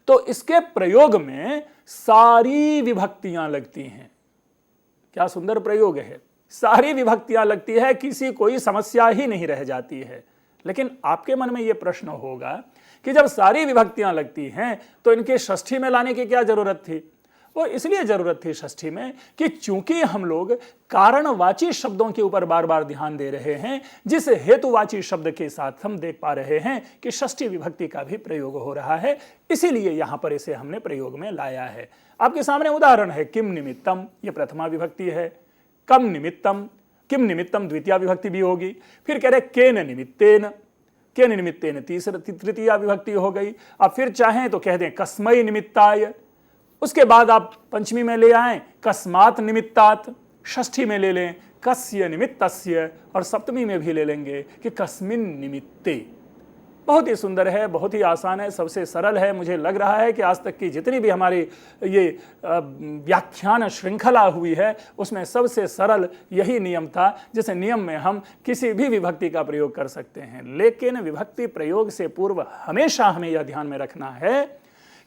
तो इसके प्रयोग में सारी विभक्तियां लगती हैं। क्या सुंदर प्रयोग है, सारी विभक्तियां लगती है, किसी कोई समस्या ही नहीं रह जाती है। लेकिन आपके मन में यह प्रश्न होगा कि जब सारी विभक्तियां लगती हैं तो इनके षष्ठी में लाने की क्या जरूरत थी? वो इसलिए जरूरत थी षष्ठी में कि चूंकि हम लोग कारणवाची शब्दों के ऊपर बार बार ध्यान दे रहे हैं, जिस हेतुवाची शब्द के साथ हम देख पा रहे हैं कि षष्ठी विभक्ति का भी प्रयोग हो रहा है, इसीलिए यहां पर इसे हमने प्रयोग में लाया है। आपके सामने उदाहरण है किम निमित्तम, ये प्रथमा विभक्ति है। कम निमित्तम, किम निमित्तम द्वितीय विभक्ति भी होगी। फिर कह रहे केन निमित्तेन, केन निमित्तेन तृतीया विभक्ति हो गई। अब फिर चाहें तो कह दें कस्मै निमित्ताय, उसके बाद आप पंचमी में ले आए कस्मात् निमित्तात्, षष्ठी में ले लें कस्य निमित्तस्य, और सप्तमी में भी ले लेंगे कि कस्मिन् निमित्ते। बहुत ही सुंदर है, बहुत ही आसान है, सबसे सरल है। मुझे लग रहा है कि आज तक की जितनी भी हमारी ये व्याख्यान श्रृंखला हुई है उसमें सबसे सरल यही नियम था, जिस नियम में हम किसी भी विभक्ति का प्रयोग कर सकते हैं। लेकिन विभक्ति प्रयोग से पूर्व हमेशा हमें यह ध्यान में रखना है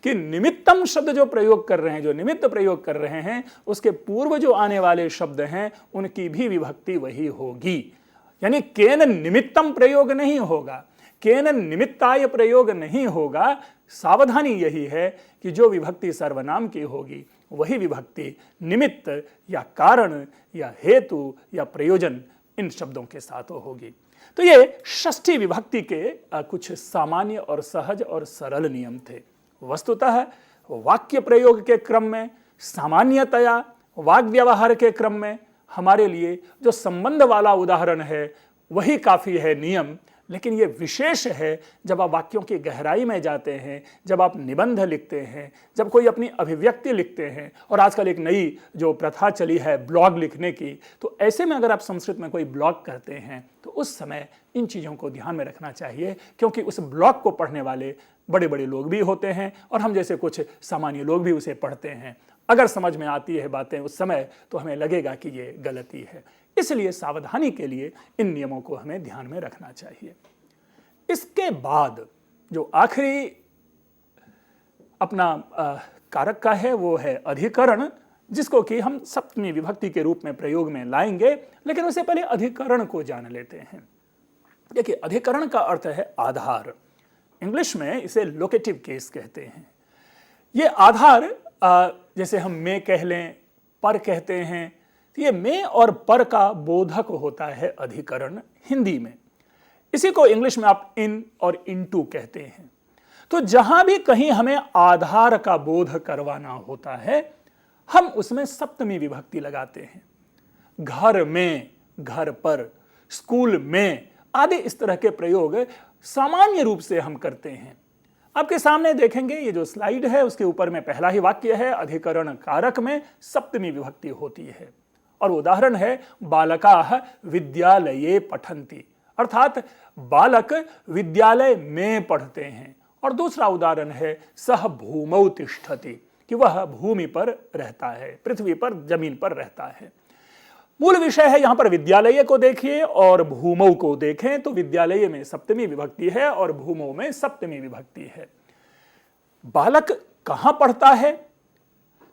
कि निमित्तम शब्द जो प्रयोग कर रहे हैं, जो निमित्त प्रयोग कर रहे हैं, उसके पूर्व जो आने वाले शब्द हैं उनकी भी विभक्ति वही होगी। यानी केन निमित्तम प्रयोग नहीं होगा, केन निमित्ताय प्रयोग नहीं होगा। सावधानी यही है कि जो विभक्ति सर्वनाम की होगी वही विभक्ति निमित्त या कारण या हेतु या प्रयोजन इन शब्दों के साथ होगी। तो ये षष्ठी विभक्ति के कुछ सामान्य और सहज और सरल नियम थे। वस्तुतः वाक्य प्रयोग के क्रम में, सामान्यतया वाक्य व्यवहार के क्रम में हमारे लिए जो संबंध वाला उदाहरण है वही काफी है नियम। लेकिन ये विशेष है जब आप वाक्यों की गहराई में जाते हैं, जब आप निबंध लिखते हैं, जब कोई अपनी अभिव्यक्ति लिखते हैं, और आजकल एक नई जो प्रथा चली है ब्लॉग लिखने की, तो ऐसे में अगर आप संस्कृत में कोई ब्लॉग करते हैं तो उस समय इन चीज़ों को ध्यान में रखना चाहिए, क्योंकि उस ब्लॉग को पढ़ने वाले बड़े बड़े लोग भी होते हैं और हम जैसे कुछ सामान्य लोग भी उसे पढ़ते हैं। अगर समझ में आती है बातें उस समय तो हमें लगेगा कि ये गलती है। इसलिए सावधानी के लिए इन नियमों को हमें ध्यान में रखना चाहिए। इसके बाद जो आखिरी अपना कारक का है वो है अधिकरण, जिसको कि हम सप्तमी विभक्ति के रूप में प्रयोग में लाएंगे। लेकिन उससे पहले अधिकरण को जान लेते हैं। देखिए, अधिकरण का अर्थ है आधार। इंग्लिश में इसे लोकेटिव केस कहते हैं। ये आधार जैसे हम में कह लें, पर कहते हैं, तो ये में और पर का बोधक होता है अधिकरण हिंदी में। इसी को इंग्लिश में आप इन और इनटू कहते हैं। तो जहां भी कहीं हमें आधार का बोध करवाना होता है, हम उसमें सप्तमी विभक्ति लगाते हैं। घर में, घर पर, स्कूल में आदि इस तरह के प्रयोग सामान्य रूप से हम करते हैं। आपके सामने देखेंगे ये जो स्लाइड है उसके ऊपर में पहला ही वाक्य है, अधिकरण कारक में सप्तमी विभक्ति होती है और उदाहरण है बालकाः विद्यालये पठन्ति, अर्थात बालक विद्यालय में पढ़ते हैं। और दूसरा उदाहरण है सह भूमौ तिष्ठति, कि वह भूमि पर रहता है, पृथ्वी पर, जमीन पर रहता है। मूल विषय है यहां पर विद्यालय को देखिए और भूमौ को देखें तो विद्यालय में सप्तमी विभक्ति है और भूमौ में सप्तमी विभक्ति है। बालक कहां पढ़ता है,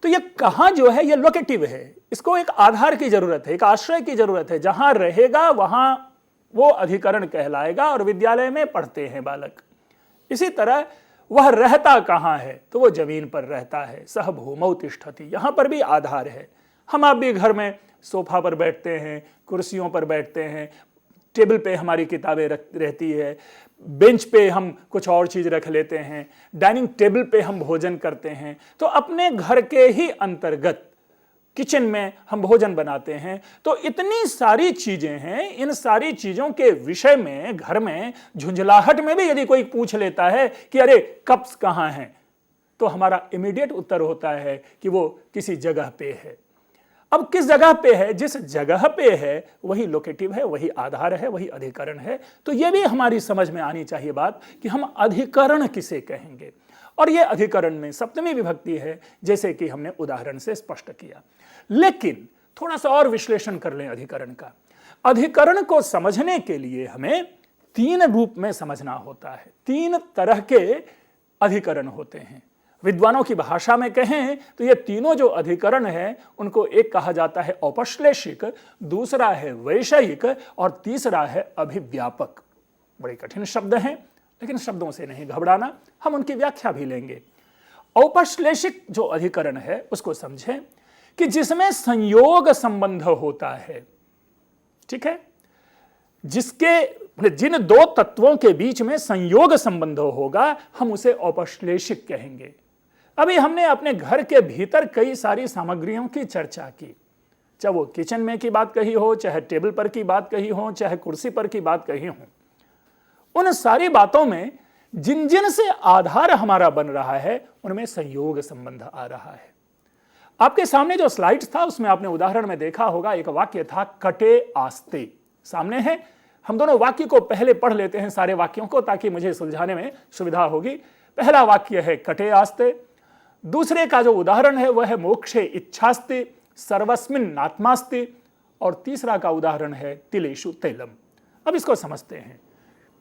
तो यह कहां जो है यह लोकेटिव है, इसको एक आधार की जरूरत है, एक आश्रय की जरूरत है। जहां रहेगा वहां वो अधिकरण कहलाएगा और विद्यालय में पढ़ते हैं बालक। इसी तरह वह रहता कहां है, तो वो जमीन पर रहता है, सह भूमौ तिष्ठति, यहां पर भी आधार है। हम आप भी घर में सोफा पर बैठते हैं, कुर्सियों पर बैठते हैं, टेबल पे हमारी किताबें रहती है, बेंच पे हम कुछ और चीज रख लेते हैं, डाइनिंग टेबल पे हम भोजन करते हैं। तो अपने घर के ही अंतर्गत किचन में हम भोजन बनाते हैं। तो इतनी सारी चीजें हैं, इन सारी चीजों के विषय में घर में झुंझलाहट में भी यदि कोई पूछ लेता है कि अरे कप्स कहाँ हैं, तो हमारा इमीडिएट उत्तर होता है कि वो किसी जगह पे है। अब किस जगह पे है, जिस जगह पे है वही लोकेटिव है, वही आधार है, वही अधिकरण है। तो यह भी हमारी समझ में आनी चाहिए बात कि हम अधिकरण किसे कहेंगे, और यह अधिकरण में सप्तमी विभक्ति है, जैसे कि हमने उदाहरण से स्पष्ट किया। लेकिन थोड़ा सा और विश्लेषण कर लें अधिकरण का। अधिकरण को समझने के लिए हमें तीन रूप में समझना होता है, तीन तरह के अधिकरण होते हैं। विद्वानों की भाषा में कहें तो ये तीनों जो अधिकरण है उनको एक कहा जाता है औपश्लेषिक, दूसरा है वैषयिक और तीसरा है अभिव्यापक। बड़े कठिन शब्द हैं, लेकिन शब्दों से नहीं घबराना, हम उनकी व्याख्या भी लेंगे। औपश्लेषिक जो अधिकरण है उसको समझें कि जिसमें संयोग संबंध होता है, ठीक है, जिन दो तत्वों के बीच में संयोग संबंध होगा हम उसे औपश्लेषिक कहेंगे। अभी हमने अपने घर के भीतर कई सारी सामग्रियों की चर्चा की, चाहे वो किचन में की बात कही हो, चाहे टेबल पर की बात कही हो, चाहे कुर्सी पर की बात कही हो। उन सारी बातों में जिन जिन से आधार हमारा बन रहा है उनमें संयोग संबंध आ रहा है। आपके सामने जो स्लाइड्स था उसमें आपने उदाहरण में देखा होगा, एक वाक्य था कटे आस्ते, सामने है। हम दोनों वाक्य को पहले पढ़ लेते हैं, सारे वाक्यों को, ताकि मुझे सुलझाने में सुविधा होगी। पहला वाक्य है कटे आस्ते, दूसरे का जो उदाहरण है वह है मोक्षे इच्छास्ते सर्वस्मिन् नात्मास्ते, और तीसरा का उदाहरण है तिलेषु तैलम। अब इसको समझते हैं।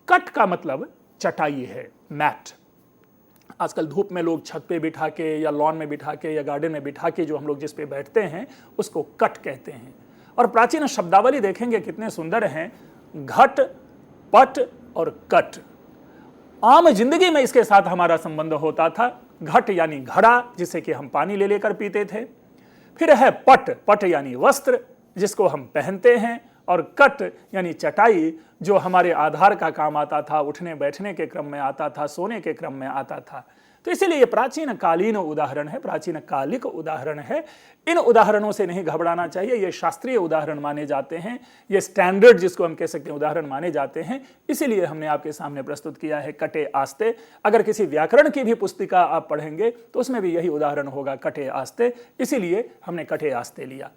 कट का मतलब चटाई है, मैट। आजकल धूप में लोग छत पे बिठा के या लॉन में बिठा के या गार्डन में बिठा के जो हम लोग जिस पे बैठते हैं उसको कट कहते हैं। और प्राचीन शब्दावली देखेंगे कितने सुंदर हैं, घट, पट और कट। आम जिंदगी में इसके साथ हमारा संबंध होता था। घट यानी घड़ा, जिसे कि हम पानी ले लेकर पीते थे। फिर है पट, पट यानी वस्त्र जिसको हम पहनते हैं, और कट यानी चटाई जो हमारे आधार का काम आता था, उठने बैठने के क्रम में आता था, सोने के क्रम में आता था। तो इसीलिए ये प्राचीन कालीन उदाहरण है, प्राचीन कालिक उदाहरण है। इन उदाहरणों से नहीं घबराना चाहिए, ये शास्त्रीय उदाहरण माने जाते हैं, ये स्टैंडर्ड जिसको हम कह सकते हैं उदाहरण माने जाते हैं। इसीलिए हमने आपके सामने प्रस्तुत किया है कटे आस्ते। अगर किसी व्याकरण की भी पुस्तिका आप पढ़ेंगे तो उसमें भी यही उदाहरण होगा, कटे आस्ते, इसीलिए हमने कटे आस्ते लिया।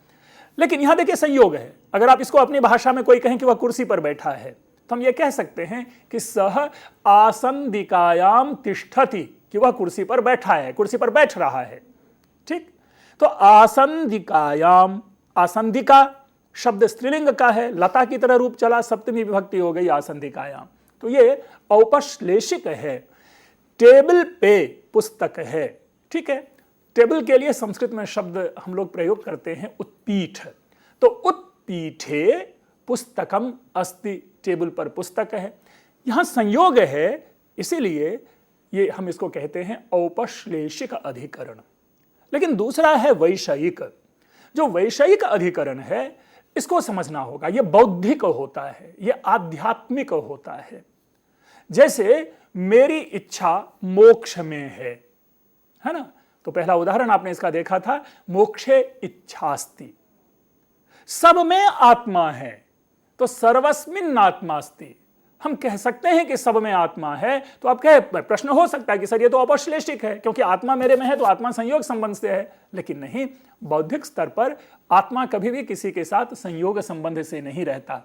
लेकिन यहां देखिए संयोग है। अगर आप इसको अपनी भाषा में कोई कहें कि वह कुर्सी पर बैठा है तो हम ये कह सकते हैं कि सह आसंदिकायाम तिष्ठति, कि वह कुर्सी पर बैठा है, कुर्सी पर बैठ रहा है। ठीक, तो आसंदिकायाम, आसंदिका शब्द स्त्रीलिंग का है, लता की तरह रूप चला, सप्तमी विभक्ति हो गई आसंदिकायाम। तो ये औपश्लेषिक है। टेबल पे पुस्तक है, ठीक है। टेबल के लिए संस्कृत में शब्द हम लोग प्रयोग करते हैं उत्पीठ। तो उत्पीठे पुस्तकम अस्ति, टेबल पर पुस्तक है। यहां संयोग है, इसीलिए ये हम इसको कहते हैं औपश्लेषिक अधिकरण। लेकिन दूसरा है वैषयिक। जो वैषयिक अधिकरण है इसको समझना होगा, ये बौद्धिक होता है, ये आध्यात्मिक होता है। जैसे मेरी इच्छा मोक्ष में है ना। तो पहला उदाहरण आपने इसका देखा था, मोक्षे इच्छास्ति, सब में आत्मा है तो सर्वस्मिन् आत्मास्ति। हम कह सकते हैं कि सब में आत्मा है, तो आप कहे प्रश्न हो सकता है कि सर ये तो अपश्लेषिक है, क्योंकि आत्मा मेरे में है तो आत्मा संयोग संबंध से है। लेकिन नहीं, बौद्धिक स्तर पर आत्मा कभी भी किसी के साथ संयोग संबंध से नहीं रहता,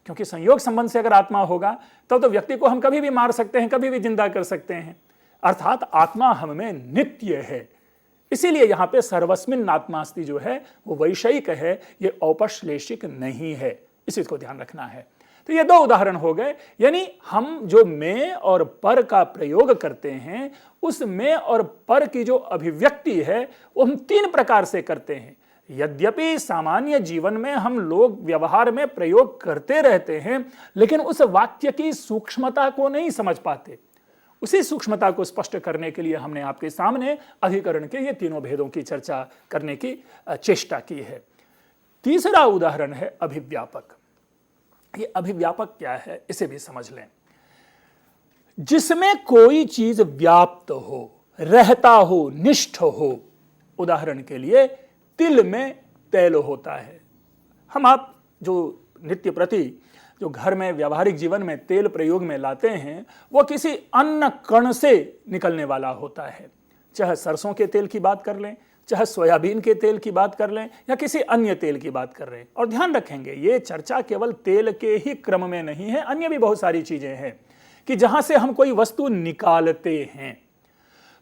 क्योंकि संयोग संबंध से अगर आत्मा होगा तब तो व्यक्ति को हम कभी भी मार सकते हैं, कभी भी जिंदा कर सकते हैं। अर्थात आत्मा हम में नित्य है। इसीलिए यहां पे सर्वस्मिन् आत्मास्ति जो है वो वैषयिक है, ये औपश्लेषिक नहीं है। इसी को ध्यान रखना है। तो ये दो उदाहरण हो गए, यानी हम जो में और पर का प्रयोग करते हैं, उस में और पर की जो अभिव्यक्ति है वो हम तीन प्रकार से करते हैं। यद्यपि सामान्य जीवन में हम लोग व्यवहार में प्रयोग करते रहते हैं, लेकिन उस वाक्य की सूक्ष्मता को नहीं समझ पाते। उसी सूक्ष्मता को स्पष्ट करने के लिए हमने आपके सामने अधिकरण के ये तीनों भेदों की चर्चा करने की चेष्टा की है। तीसरा उदाहरण है अभिव्यापक। ये अभिव्यापक क्या है इसे भी समझ लें। जिसमें कोई चीज व्याप्त हो, रहता हो, निष्ठ हो। उदाहरण के लिए तिल में तेल होता है। हम आप जो नित्य प्रति जो घर में व्यावहारिक जीवन में तेल प्रयोग में लाते हैं, वो किसी अन्न कण से निकलने वाला होता है। चाहे सरसों के तेल की बात कर लें, चाहे सोयाबीन के तेल की बात कर लें, या किसी अन्य तेल की बात कर रहे हैं। और ध्यान रखेंगे, ये चर्चा केवल तेल के ही क्रम में नहीं है, अन्य भी बहुत सारी चीजें हैं कि जहां से हम कोई वस्तु निकालते हैं।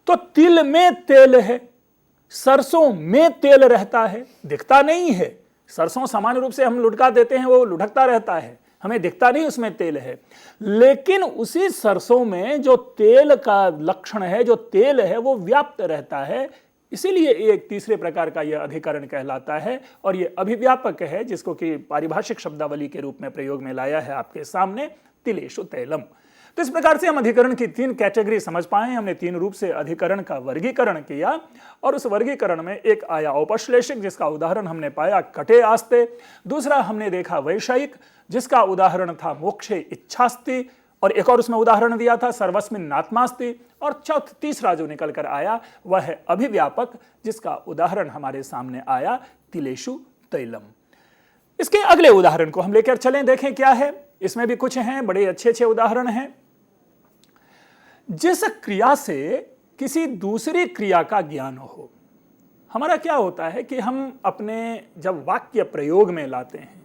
तो तिल में तेल है, सरसों में तेल रहता है, दिखता नहीं है। सरसों सामान्य रूप से हम लुढ़का देते हैं, वो लुढ़कता रहता है, हमें दिखता नहीं उसमें तेल है। लेकिन उसी सरसों में जो तेल का लक्षण है, जो तेल है, वो व्याप्त रहता है। इसीलिए एक तीसरे प्रकार का यह अधिकरण कहलाता है, और यह अभिव्यापक है, जिसको कि पारिभाषिक शब्दावली के रूप में प्रयोग में लाया है आपके सामने, तिलेषु तैलम। तो इस प्रकार से हम अधिकरण की तीन कैटेगरी समझ पाए। हमने तीन रूप से अधिकरण का वर्गीकरण किया, और उस वर्गीकरण में एक आया औपश्लेषिक, जिसका उदाहरण हमने पाया कटे आस्ते। दूसरा हमने देखा वैषयिक, जिसका उदाहरण था मोक्षे इच्छास्ति, और एक और उसमें उदाहरण दिया था सर्वस्मिन् आत्मास्ति। और तीसरा जो निकल कर आया वह है अभिव्यापक, जिसका उदाहरण हमारे सामने आया तिलेषु तैलम। इसके अगले उदाहरण को हम लेकर चलें, देखें क्या है। इसमें भी कुछ हैं, बड़े अच्छे अच्छे उदाहरण हैं। जिस क्रिया से किसी दूसरी क्रिया का ज्ञान हो। हमारा क्या होता है कि हम अपने जब वाक्य प्रयोग में लाते हैं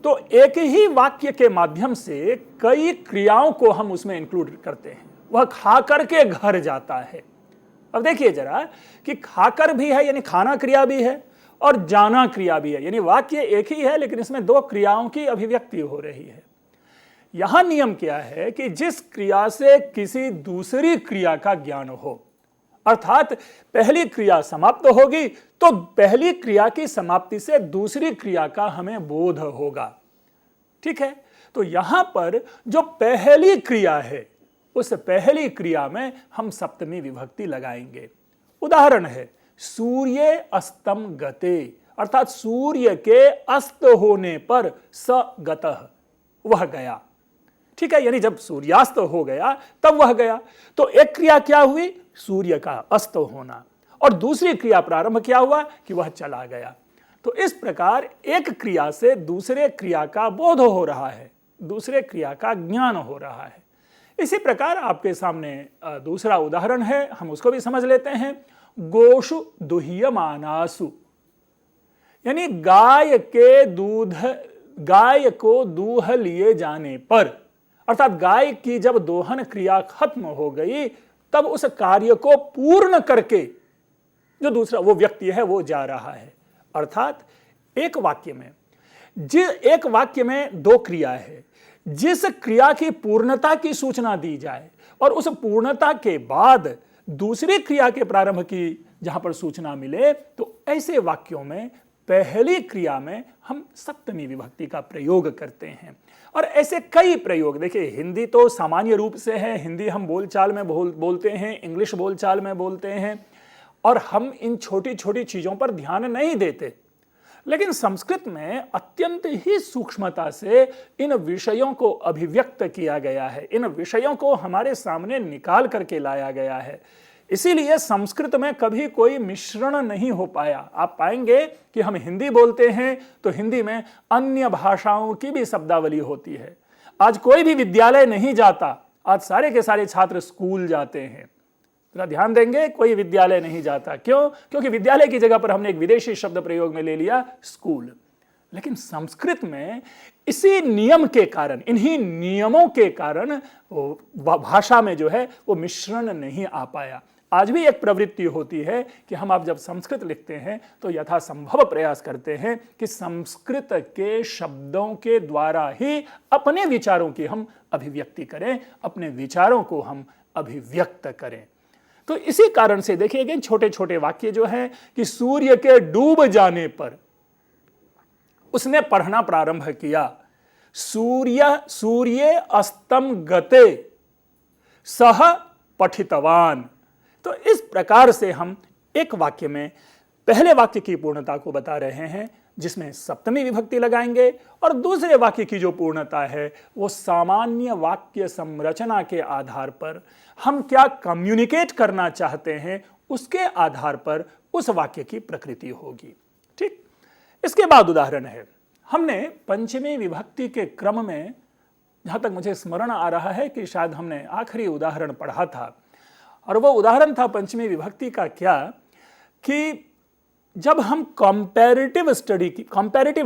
तो एक ही वाक्य के माध्यम से कई क्रियाओं को हम उसमें इंक्लूड करते हैं। वह खा करके घर जाता है। अब देखिए जरा कि खाकर भी है, यानी खाना क्रिया भी है, और जाना क्रिया भी है, यानी वाक्य एक ही है लेकिन इसमें दो क्रियाओं की अभिव्यक्ति हो रही है। यहां नियम क्या है कि जिस क्रिया से किसी दूसरी क्रिया का ज्ञान हो, अर्थात पहली क्रिया समाप्त होगी तो पहली क्रिया की समाप्ति से दूसरी क्रिया का हमें बोध होगा। ठीक है, तो यहां पर जो पहली क्रिया है उस पहली क्रिया में हम सप्तमी विभक्ति लगाएंगे। उदाहरण है सूर्य अस्तम गते, अर्थात सूर्य के अस्त होने पर स गतः, वह गया। ठीक है, यानी जब सूर्यास्त हो गया तब वह गया। तो एक क्रिया क्या हुई, सूर्य का अस्त होना, और दूसरी क्रिया प्रारंभ क्या हुआ कि वह चला गया। तो इस प्रकार एक क्रिया से दूसरे क्रिया का बोध हो रहा है, दूसरे क्रिया का ज्ञान हो रहा है। इसी प्रकार आपके सामने दूसरा उदाहरण है, हम उसको भी समझ लेते हैं। गोषु दुह्यमानासु, यानी गाय को दूह लिए जाने पर, अर्थात गाय की जब दोहन क्रिया खत्म हो गई तब उस कार्य को पूर्ण करके जो दूसरा वो व्यक्ति है वो जा रहा है। अर्थात एक वाक्य में दो क्रिया है, जिस क्रिया की पूर्णता की सूचना दी जाए और उस पूर्णता के बाद दूसरी क्रिया के प्रारंभ की जहां पर सूचना मिले, तो ऐसे वाक्यों में पहली क्रिया में हम सप्तमी विभक्ति का प्रयोग करते हैं। और ऐसे कई प्रयोग, देखिए हिंदी तो सामान्य रूप से है, हिंदी हम बोलचाल में बोलते हैं, इंग्लिश बोलचाल में बोलते हैं, और हम इन छोटी छोटी चीज़ों पर ध्यान नहीं देते। लेकिन संस्कृत में अत्यंत ही सूक्ष्मता से इन विषयों को अभिव्यक्त किया गया है, इन विषयों को हमारे सामने निकाल करके लाया गया है। इसीलिए संस्कृत में कभी कोई मिश्रण नहीं हो पाया। आप पाएंगे कि हम हिंदी बोलते हैं तो हिंदी में अन्य भाषाओं की भी शब्दावली होती है। आज कोई भी विद्यालय नहीं जाता, आज सारे के सारे छात्र स्कूल जाते हैं। जरा ध्यान देंगे, कोई विद्यालय नहीं जाता। क्यों? क्योंकि विद्यालय की जगह पर हमने एक विदेशी शब्द प्रयोग में ले लिया, स्कूल। लेकिन संस्कृत में इसी नियम के कारण, इन्हीं नियमों के कारण भाषा में जो है वो मिश्रण नहीं आ पाया। आज भी एक प्रवृत्ति होती है कि हम आप जब संस्कृत लिखते हैं तो यथासंभव प्रयास करते हैं कि संस्कृत के शब्दों के द्वारा ही अपने विचारों की हम अभिव्यक्ति करें, अपने विचारों को हम अभिव्यक्त करें। तो इसी कारण से देखिए छोटे छोटे वाक्य जो है कि सूर्य के डूब जाने पर उसने पढ़ना प्रारंभ किया, सूर्य अस्तम गते सह पठितवान। तो इस प्रकार से हम एक वाक्य में पहले वाक्य की पूर्णता को बता रहे हैं, जिसमें सप्तमी विभक्ति लगाएंगे, और दूसरे वाक्य की जो पूर्णता है वो सामान्य वाक्य संरचना के आधार पर हम क्या कम्युनिकेट करना चाहते हैं उसके आधार पर उस वाक्य की प्रकृति होगी। ठीक, इसके बाद उदाहरण है, हमने पंचमी विभक्ति के क्रम में, जहां तक मुझे स्मरण आ रहा है कि शायद हमने आखिरी उदाहरण पढ़ा था, और वो उदाहरण था पंचमी विभक्ति का क्या, कि जब हम कंपैरेटिव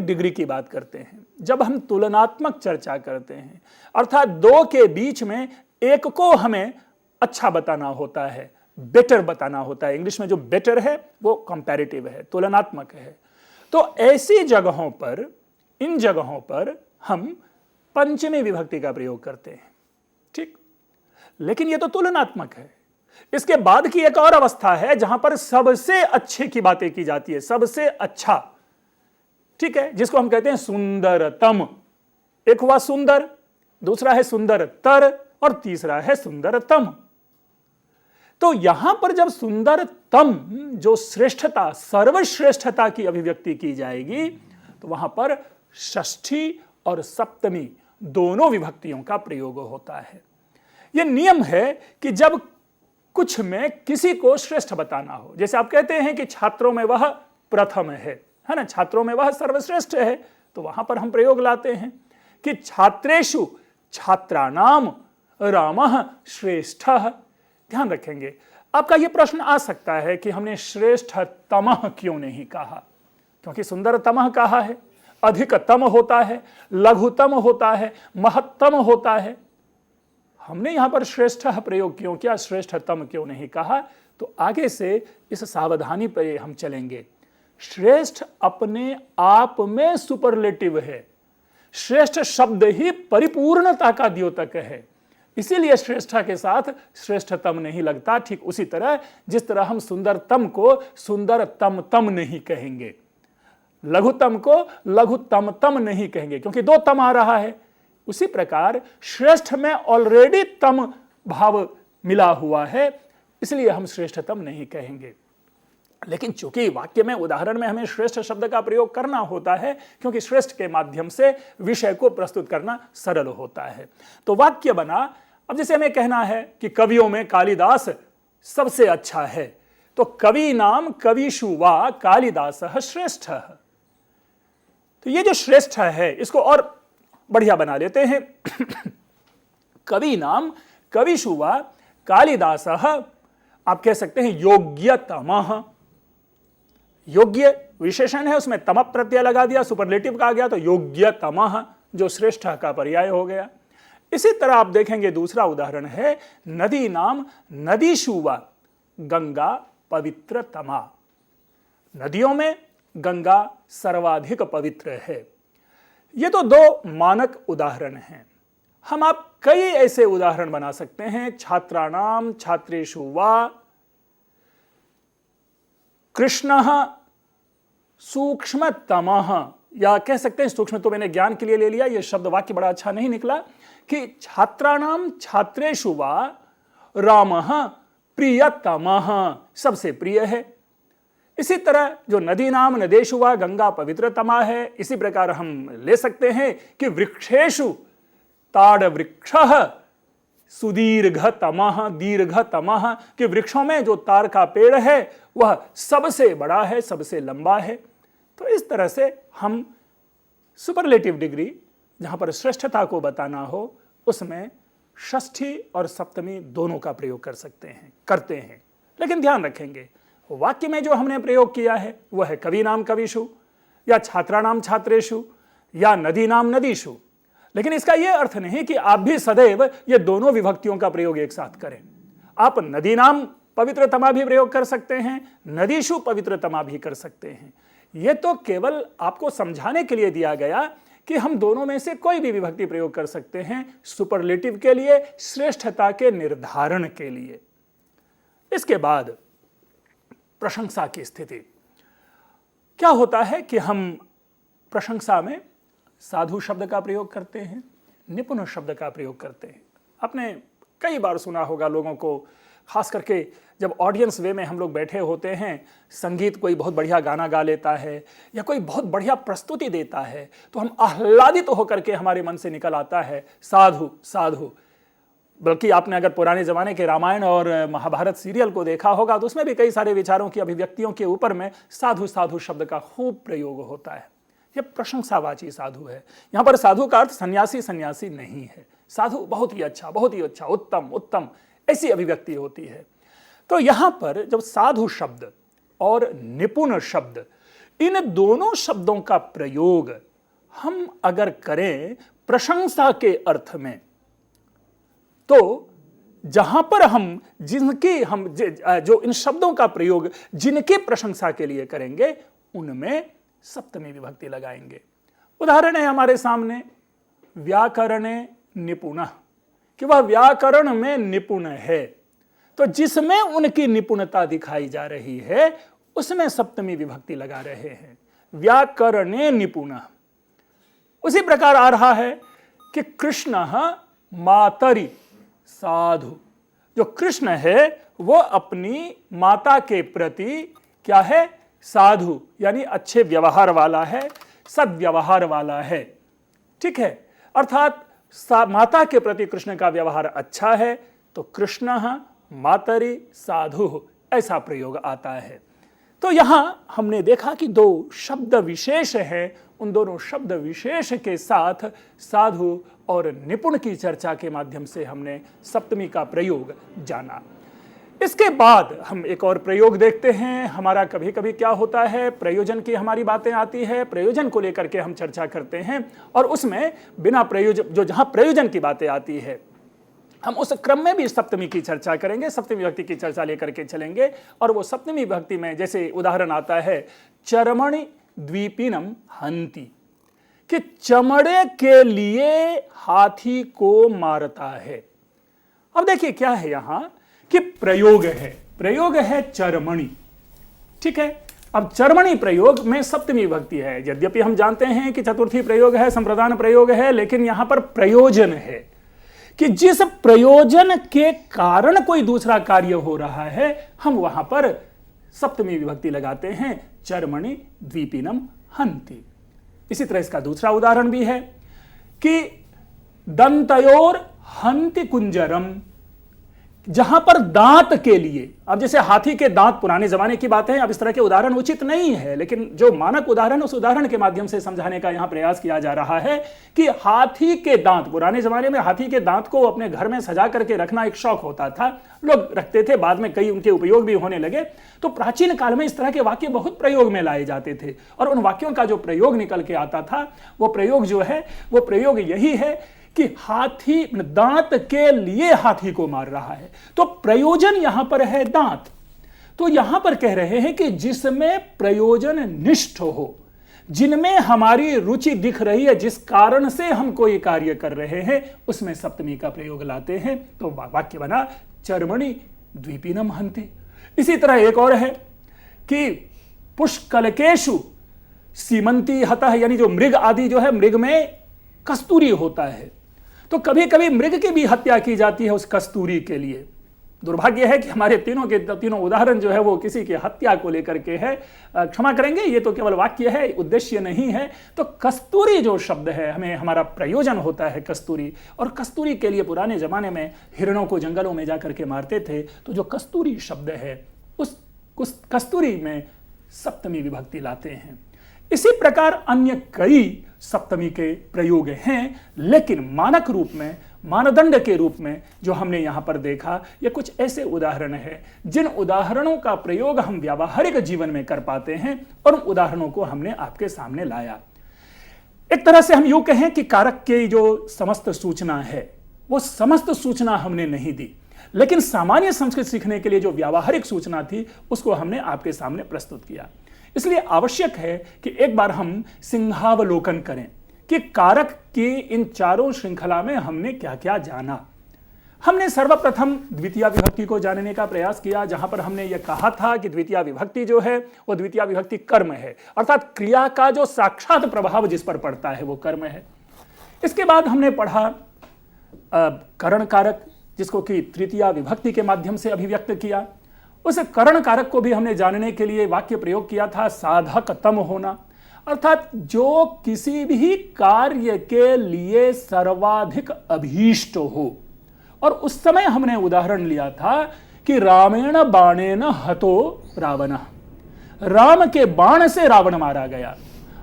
डिग्री की बात करते हैं, जब हम तुलनात्मक चर्चा करते हैं, अर्थात दो के बीच में एक को हमें अच्छा बताना होता है, बेटर बताना होता है। इंग्लिश में जो बेटर है वो कंपैरेटिव है, तुलनात्मक है। तो ऐसी जगहों पर, इन जगहों पर हम पंचमी विभक्ति का प्रयोग करते हैं। ठीक, लेकिन ये तो तुलनात्मक है। इसके बाद की एक और अवस्था है जहां पर सबसे अच्छे की बातें की जाती है, सबसे अच्छा, ठीक है, जिसको हम कहते हैं सुंदरतम। एक हुआ सुंदर, दूसरा है सुंदरतर, और तीसरा है सुंदरतम। तो यहां पर जब सुंदरतम, जो श्रेष्ठता, सर्वश्रेष्ठता की अभिव्यक्ति की जाएगी, तो वहां पर षष्ठी और सप्तमी दोनों विभक्तियों का प्रयोग होता है। यह नियम है कि जब कुछ में किसी को श्रेष्ठ बताना हो, जैसे आप कहते हैं कि छात्रों में वह प्रथम है ना, छात्रों में वह सर्वश्रेष्ठ है, तो वहां पर हम प्रयोग लाते हैं कि छात्रेषु छात्राणाम रामः श्रेष्ठः। ध्यान रखेंगे, आपका यह प्रश्न आ सकता है कि हमने श्रेष्ठतमः क्यों नहीं कहा, क्योंकि सुंदरतमः कहा है, अधिकतम होता है, लघुतम होता है, महत्तम होता है। हमने यहां पर श्रेष्ठ प्रयोग क्यों किया, श्रेष्ठतम क्यों नहीं कहा? तो आगे से इस सावधानी पर हम चलेंगे। श्रेष्ठ अपने आप में सुपरलेटिव है, श्रेष्ठ शब्द ही परिपूर्णता का द्योतक है, इसीलिए श्रेष्ठा के साथ श्रेष्ठतम नहीं लगता। ठीक उसी तरह जिस तरह हम सुंदरतम को सुंदरतम तम नहीं कहेंगे, लघुतम को लघुतम तम नहीं कहेंगे, क्योंकि दो तम आ रहा है। उसी प्रकार श्रेष्ठ में ऑलरेडी तम भाव मिला हुआ है, इसलिए हम श्रेष्ठतम नहीं कहेंगे। लेकिन चूंकि वाक्य में, उदाहरण में हमें श्रेष्ठ शब्द का प्रयोग करना होता है, क्योंकि श्रेष्ठ के माध्यम से विषय को प्रस्तुत करना सरल होता है। तो वाक्य बना, अब जैसे हमें कहना है कि कवियों में कालिदास सबसे अच्छा है, तो कवि नाम कविषु वा कालिदासः श्रेष्ठः। तो ये जो श्रेष्ठ है इसको और बढ़िया बना लेते हैं। कवि नाम कविषु वा कालिदासः, आप कह सकते हैं योग्यतमः। योग्य विशेषण है, उसमें तम प्रत्यय लगा दिया, सुपरलेटिव का आ गया, तो योग्यतमः जो श्रेष्ठ का पर्याय हो गया। इसी तरह आप देखेंगे दूसरा उदाहरण है, नदी नाम नदीषु वा गंगा पवित्रतमा। नदियों में गंगा सर्वाधिक पवित्र है। ये तो दो मानक उदाहरण हैं। हम आप कई ऐसे उदाहरण बना सकते हैं। छात्राणाम छात्रेषु वा कृष्णः सूक्ष्मतमः, या कह सकते हैं सूक्ष्म तो मैंने ज्ञान के लिए ले लिया, यह शब्द वाक्य बड़ा अच्छा नहीं निकला, कि छात्राणाम छात्रेषु वा रामः प्रियतमः, सबसे प्रिय है। इसी तरह जो नदी नाम नदेषु वा गंगा पवित्रतमा है, इसी प्रकार हम ले सकते हैं कि वृक्षेषु ताड़ वृक्षः सुदीर्घतमः दीर्घतमः, कि वृक्षों में जो ताड़ का पेड़ है वह सबसे बड़ा है, सबसे लंबा है। तो इस तरह से हम सुपरलेटिव डिग्री जहां पर श्रेष्ठता को बताना हो उसमें षष्ठी और सप्तमी दोनों का प्रयोग कर सकते हैं, करते हैं। लेकिन ध्यान रखेंगे वाक्य में जो हमने प्रयोग किया है वह है कवि नाम कविषु, या छात्राणाम छात्रेषु, या नदी नाम नदीषु। लेकिन इसका यह अर्थ नहीं कि आप भी सदैव ये दोनों विभक्तियों का प्रयोग एक साथ करें। आप नदी नाम पवित्रतमा भी प्रयोग कर सकते हैं, नदीषु पवित्रतमा भी कर सकते हैं। यह तो केवल आपको समझाने के लिए दिया गया कि हम दोनों में से कोई भी विभक्ति प्रयोग कर सकते हैं सुपरलेटिव के लिए, श्रेष्ठता के निर्धारण के लिए। इसके बाद प्रशंसा की स्थिति क्या होता है कि हम प्रशंसा में साधु शब्द का प्रयोग करते हैं, निपुण शब्द का प्रयोग करते हैं। आपने कई बार सुना होगा लोगों को, खास करके जब ऑडियंस वे में हम लोग बैठे होते हैं, संगीत कोई बहुत बढ़िया गाना गा लेता है या कोई बहुत बढ़िया प्रस्तुति देता है, तो हम आह्लादित होकर के हमारे मन से निकल आता है साधु साधु। बल्कि आपने अगर पुराने जमाने के रामायण और महाभारत सीरियल को देखा होगा तो उसमें भी कई सारे विचारों की अभिव्यक्तियों के ऊपर में साधु साधु शब्द का खूब प्रयोग होता है। यह प्रशंसावाची साधु है। यहां पर साधु का अर्थ सन्यासी सन्यासी नहीं है। साधु बहुत ही अच्छा, बहुत ही अच्छा, उत्तम उत्तम, ऐसी अभिव्यक्ति होती है। तो यहां पर जब साधु शब्द और निपुण शब्द, इन दोनों शब्दों का प्रयोग हम अगर करें प्रशंसा के अर्थ में, तो जहां पर हम जो इन शब्दों का प्रयोग जिनके प्रशंसा के लिए करेंगे उनमें सप्तमी विभक्ति लगाएंगे। उदाहरण है हमारे सामने व्याकरणे निपुणः, कि वह व्याकरण में निपुण है। तो जिसमें उनकी निपुणता दिखाई जा रही है उसमें सप्तमी विभक्ति लगा रहे हैं, व्याकरणे निपुणः। उसी प्रकार आ रहा है कि कृष्णः मातरि साधु, जो कृष्ण है वो अपनी माता के प्रति क्या है, साधु, यानी अच्छे व्यवहार वाला है, सद्व्यवहार वाला है। ठीक है, अर्थात माता के प्रति कृष्ण का व्यवहार अच्छा है, तो कृष्णः मातरि साधु, ऐसा प्रयोग आता है। तो यहां हमने देखा कि दो शब्द विशेष हैं, उन दोनों शब्द विशेष के साथ साधु और निपुण की चर्चा के माध्यम से हमने सप्तमी का प्रयोग जाना। इसके बाद हम एक और प्रयोग देखते हैं। हमारा कभी कभी क्या होता है, प्रयोजन की हमारी बातें आती है, प्रयोजन को लेकर के हम चर्चा करते हैं, और उसमें बिना प्रयोजन, जो जहां प्रयोजन की बातें आती है हम उस क्रम में भी सप्तमी की चर्चा करेंगे, सप्तमी विभक्ति की चर्चा लेकर के चलेंगे। और वो सप्तमी विभक्ति में जैसे उदाहरण आता है चर्मणि द्वीपिनम हंति, कि चमड़े के लिए हाथी को मारता है। अब देखिए क्या है यहां कि प्रयोग है चर्मणि। ठीक है, अब चर्मणि प्रयोग में सप्तमी विभक्ति है। यद्यपि हम जानते हैं कि चतुर्थी प्रयोग है, संप्रदान प्रयोग है, लेकिन यहां पर प्रयोजन है कि जिस प्रयोजन के कारण कोई दूसरा कार्य हो रहा है हम वहां पर सप्तमी विभक्ति लगाते हैं, चर्मणि द्वीपिनम हंति। इसी तरह इसका दूसरा उदाहरण भी है कि दंतयोर हंति कुंजरम, जहां पर दांत के लिए, अब जैसे हाथी के दांत पुराने जमाने की बात है, अब इस तरह के उदाहरण उचित नहीं है, लेकिन जो मानक उदाहरण उस उदाहरण के माध्यम से समझाने का यहां प्रयास किया जा रहा है कि हाथी के दांत, पुराने जमाने में हाथी के दांत को अपने घर में सजा करके रखना एक शौक होता था, लोग रखते थे, बाद में कई उनके उपयोग भी होने लगे। तो प्राचीन काल में इस तरह के वाक्य बहुत प्रयोग में लाए जाते थे, और उन वाक्यों का जो प्रयोग निकल के आता था वो प्रयोग जो है वो प्रयोग यही है कि हाथी दांत के लिए हाथी को मार रहा है। तो प्रयोजन यहां पर है दांत। तो यहां पर कह रहे हैं कि जिसमें प्रयोजन निष्ठ हो, जिनमें हमारी रुचि दिख रही है, जिस कारण से हम कोई कार्य कर रहे हैं, उसमें सप्तमी का प्रयोग लाते हैं। तो वाक्य बना चर्मणि द्वीपिनम हंति। इसी तरह एक और है कि पुष्कलकेषु सीमंती हतः, यानी जो मृग आदि जो है, मृग में कस्तूरी होता है, तो कभी कभी मृग की भी हत्या की जाती है उस कस्तूरी के लिए। दुर्भाग्य है कि हमारे तीनों के तीनों उदाहरण जो है वो किसी की हत्या को लेकर के है। क्षमा करेंगे, ये तो केवल वाक्य है, उद्देश्य नहीं है। तो कस्तूरी जो शब्द है, हमें हमारा प्रयोजन होता है कस्तूरी, और कस्तूरी के लिए पुराने जमाने में हिरणों को जंगलों में जाकर के मारते थे। तो जो कस्तूरी शब्द है, उस कस्तूरी में सप्तमी विभक्ति लाते हैं। इसी प्रकार अन्य कई सप्तमी के प्रयोग हैं, लेकिन मानक रूप में, मानदंड के रूप में जो हमने यहां पर देखा, ये कुछ ऐसे उदाहरण हैं जिन उदाहरणों का प्रयोग हम व्यावहारिक जीवन में कर पाते हैं, और उन उदाहरणों को हमने आपके सामने लाया। एक तरह से हम यूं कहें कि कारक की जो समस्त सूचना है, वो समस्त सूचना हमने नहीं दी, लेकिन सामान्य संस्कृत सीखने के लिए जो व्यावहारिक सूचना थी उसको हमने आपके सामने प्रस्तुत किया। इसलिए आवश्यक है कि एक बार हम सिंहावलोकन करें कि कारक की इन चारों श्रृंखला में हमने क्या क्या जाना। हमने सर्वप्रथम द्वितीय विभक्ति को जानने का प्रयास किया, जहां पर हमने यह कहा था कि द्वितीय विभक्ति जो है वो द्वितीय विभक्ति कर्म है, अर्थात क्रिया का जो साक्षात प्रभाव जिस पर पड़ता है वो कर्म है। इसके बाद हमने पढ़ा करण कारक, जिसको कि तृतीय विभक्ति के माध्यम से अभिव्यक्त किया। उस करण कारक को भी हमने जानने के लिए वाक्य प्रयोग किया था साधकतम होना, अर्थात जो किसी भी कार्य के लिए सर्वाधिक अभीष्ट हो। और उस समय हमने उदाहरण लिया था कि रामेण बाणेन हतो रावणः, राम के बाण से रावण मारा गया।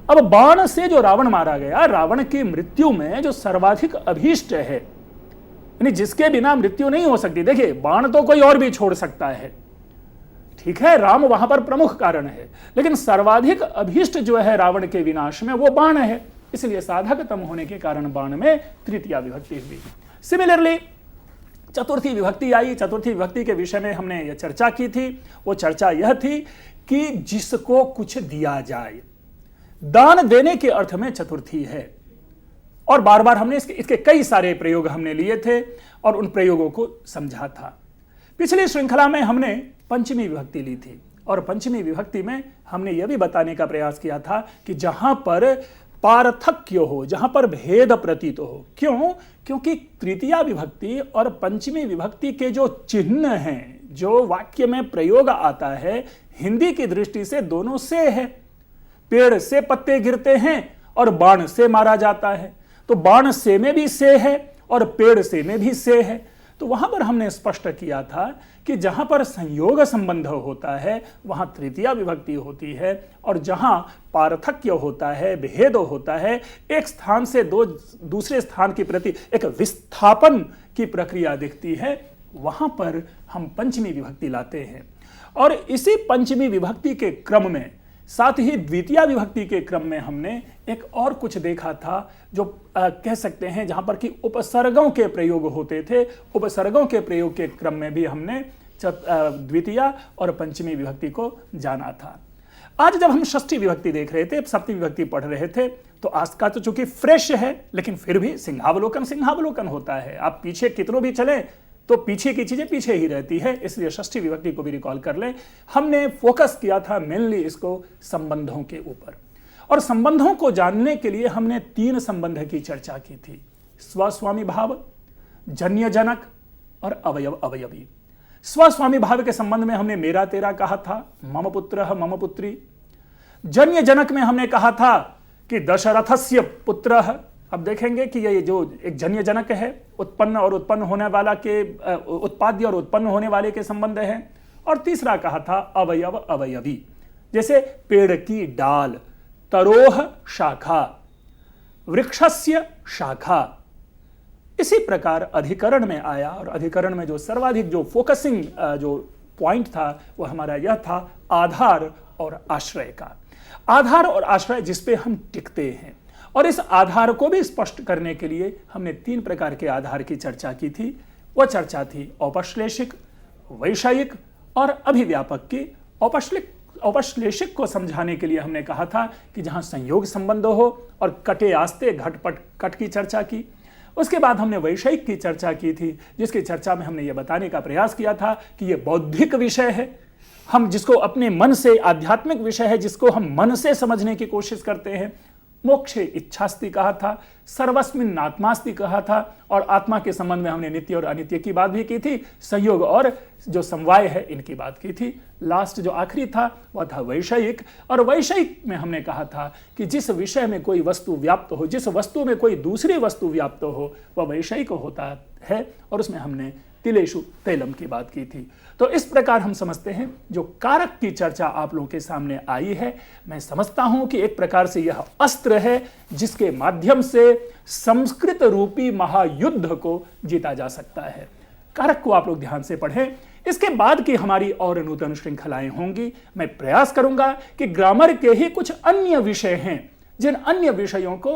अब बाण से जो रावण मारा गया, रावण की मृत्यु में जो सर्वाधिक अभीष्ट है, यानी जिसके बिना मृत्यु नहीं हो सकती। देखिए, बाण तो कोई और भी छोड़ सकता है, ठीक है, राम वहां पर प्रमुख कारण है, लेकिन सर्वाधिक अभीष्ट जो है रावण के विनाश में वो बाण है। इसलिए साधकतम होने के कारण बाण में तृतीय विभक्ति हुई। सिमिलरली चतुर्थी विभक्ति आई। चतुर्थी विभक्ति के विषय में हमने यह चर्चा की थी। वो चर्चा यह थी कि जिसको कुछ दिया जाए, दान देने के अर्थ में चतुर्थी है। और बार बार हमने इसके कई सारे प्रयोग हमने लिए थे और उन प्रयोगों को समझा था। पिछली श्रृंखला में हमने पंचमी विभक्ति ली थी, और पंचमी विभक्ति में हमने यह भी बताने का प्रयास किया था कि जहां पर पार्थक्य हो, जहां पर भेद प्रतीत हो। क्यों? क्योंकि तृतीया विभक्ति और पंचमी विभक्ति के जो चिन्ह हैं, जो वाक्य में प्रयोग आता है, हिंदी की दृष्टि से दोनों से है। पेड़ से पत्ते गिरते हैं और बाण से मारा जाता है, तो बाण से में भी से है और पेड़ से में भी से है। तो वहां पर हमने स्पष्ट किया था कि जहां पर संयोग संबंध होता है वहां तृतीया विभक्ति होती है, और जहां पार्थक्य होता है, भेद होता है, एक स्थान से दूसरे स्थान की प्रति एक विस्थापन की प्रक्रिया दिखती है, वहां पर हम पंचमी विभक्ति लाते हैं। और इसी पंचमी विभक्ति के क्रम में, साथ ही द्वितीय विभक्ति के क्रम में हमने एक और कुछ देखा था, जो कह सकते हैं जहां पर कि उपसर्गों के प्रयोग होते थे। उपसर्गों के प्रयोग के क्रम में भी हमने द्वितीय और पंचमी विभक्ति को जाना था। आज जब हम षष्ठी विभक्ति देख रहे थे, सप्तमी विभक्ति पढ़ रहे थे, तो आज का तो चूंकि फ्रेश है, लेकिन फिर भी सिंहावलोकन होता है। आप पीछे कितनों भी चले तो पीछे की चीजें पीछे ही रहती है, इसलिए षष्ठी विभक्ति को भी रिकॉल कर लें। हमने फोकस किया था मेनली इसको संबंधों के ऊपर, और संबंधों को जानने के लिए हमने 3 संबंध की चर्चा की थी: स्वस्वामी भाव, जन्य जनक और अवयव अवयवी। स्वस्वामी भाव के संबंध में हमने मेरा तेरा कहा था, मम पुत्रः मम पुत्री। जन्य जनक में हमने कहा था कि दशरथस्य पुत्रः। अब देखेंगे कि ये जो एक जन्य जनक है, उत्पन्न और उत्पन्न होने वाला के, उत्पाद्य और उत्पन्न होने वाले के संबंध है। और तीसरा कहा था अवयव अवयवी, जैसे पेड़ की डाल, तरोह शाखा, वृक्षस्य शाखा। इसी प्रकार अधिकरण में आया, और अधिकरण में जो सर्वाधिक जो फोकसिंग जो पॉइंट था वो हमारा यह था आधार और आश्रय का। आधार और आश्रय जिस पे हम टिकते हैं, और इस आधार को भी स्पष्ट करने के लिए हमने 3 प्रकार के आधार की चर्चा की थी। वह चर्चा थी औपश्लेषिक, वैषयिक और अभिव्यापक की। औपश्लेषिक को समझाने के लिए हमने कहा था कि जहां संयोग संबंध हो और कटे आस्ते घटपट कट की चर्चा की। उसके बाद हमने वैषयिक की चर्चा की थी, जिसकी चर्चा में हमने ये बताने का प्रयास किया था कि ये बौद्धिक विषय है, हम जिसको अपने मन से, आध्यात्मिक विषय है जिसको हम मन से समझने की कोशिश करते हैं। मोक्षे इच्छास्ति कहा था, सर्वस्मिन् आत्मास्ति कहा था, और आत्मा के संबंध में हमने नित्य और अनित्य की बात भी की थी, संयोग और जो समवाय है इनकी बात की थी। लास्ट जो आखिरी था वह था वैषयिक, और वैषयिक में हमने कहा था कि जिस विषय में कोई वस्तु व्याप्त हो, जिस वस्तु में कोई दूसरी वस्तु व्याप्त हो, वह वैषयिक होता है, और उसमें हमने तिलेषु तैलम की बात की थी। तो इस प्रकार हम समझते हैं जो कारक की चर्चा आप लोगों के सामने आई है, मैं समझता हूं कि एक प्रकार से यह अस्त्र है जिसके माध्यम से संस्कृत रूपी महायुद्ध को जीता जा सकता है। कारक को आप लोग ध्यान से पढ़ें। इसके बाद की हमारी और नूतन श्रृंखलाएं होंगी। मैं प्रयास करूंगा कि ग्रामर के ही कुछ अन्य विषय हैं, जिन अन्य विषयों को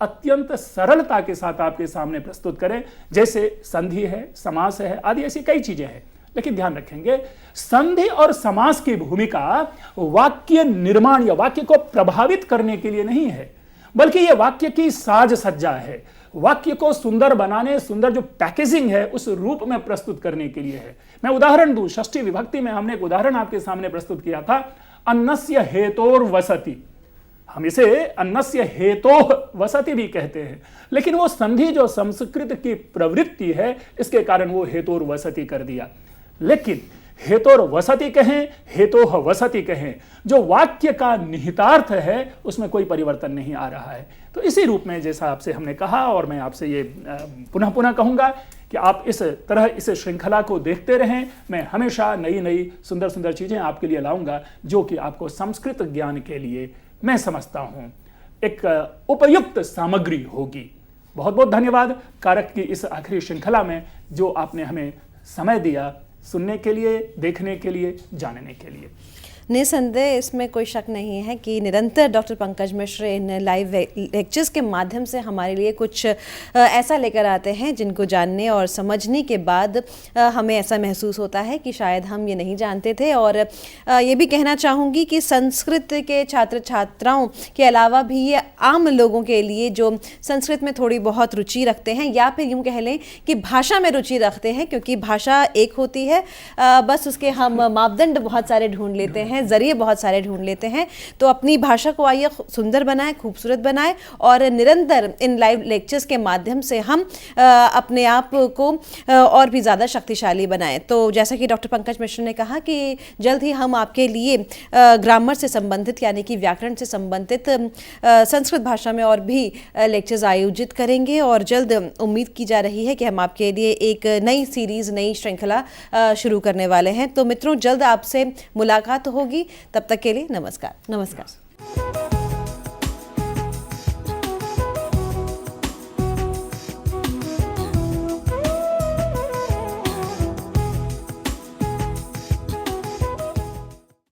अत्यंत सरलता के साथ आपके सामने प्रस्तुत करें, जैसे संधि है, समास है, आदि ऐसी कई चीजें हैं। लेकिन ध्यान रखेंगे, संधि और समास की भूमिका वाक्य निर्माण या वाक्य को प्रभावित करने के लिए नहीं है, बल्कि यह वाक्य की साज सज्जा है, वाक्य को सुंदर बनाने, सुंदर जो पैकेजिंग है उस रूप में प्रस्तुत करने के लिए है। मैं उदाहरण दूं, षष्ठी विभक्ति में हमने एक उदाहरण आपके सामने प्रस्तुत किया था, अन्नस्य हेतोर वसति। हम इसे अन्नस्य हेतोः वसति भी कहते हैं, लेकिन वो संधि जो संस्कृत की प्रवृत्ति है इसके कारण वो हेतोर वसति कर दिया। लेकिन हेतोर वसति कहें, हेतोः वसति कहें, जो वाक्य का निहितार्थ है उसमें कोई परिवर्तन नहीं आ रहा है। तो इसी रूप में जैसा आपसे हमने कहा, और मैं आपसे ये पुनः पुनः कहूंगा कि आप इस तरह इस श्रृंखला को देखते रहें। मैं हमेशा नई नई सुंदर सुंदर चीजें आपके लिए लाऊंगा जो कि आपको संस्कृत ज्ञान के लिए, मैं समझता हूं, एक उपयुक्त सामग्री होगी। बहुत बहुत धन्यवाद कारक की इस आखिरी श्रृंखला में जो आपने हमें समय दिया, सुनने के लिए, देखने के लिए, जानने के लिए। निसंदेह इसमें कोई शक नहीं है कि निरंतर डॉक्टर पंकज मिश्र इन लाइव लेक्चर्स के माध्यम से हमारे लिए कुछ ऐसा लेकर आते हैं जिनको जानने और समझने के बाद हमें ऐसा महसूस होता है कि शायद हम ये नहीं जानते थे। और ये भी कहना चाहूँगी कि संस्कृत के छात्र छात्राओं के अलावा भी ये आम लोगों के लिए जो संस्कृत में थोड़ी बहुत रुचि रखते हैं, या फिर यूँ कह लें कि भाषा में रुचि रखते हैं, क्योंकि भाषा एक होती है, बस उसके हम मापदंड बहुत सारे ढूंढ लेते हैं, जरिए बहुत सारे ढूंढ लेते हैं। तो अपनी भाषा को आइए सुंदर बनाएं, खूबसूरत बनाएं, और निरंतर इन लाइव लेक्चर्स के माध्यम से हम अपने आप को और भी ज़्यादा शक्तिशाली बनाएं। तो जैसा कि डॉक्टर पंकज मिश्र ने कहा कि जल्द ही हम आपके लिए ग्रामर से संबंधित यानी कि व्याकरण से संबंधित संस्कृत भाषा में और भी लेक्चर्स आयोजित करेंगे, और जल्द उम्मीद की जा रही है कि हम आपके लिए एक नई सीरीज़, नई श्रृंखला शुरू करने वाले हैं। तो मित्रों, जल्द आपसे मुलाकात होगी। तब तक के लिए नमस्कार। नमस्कार।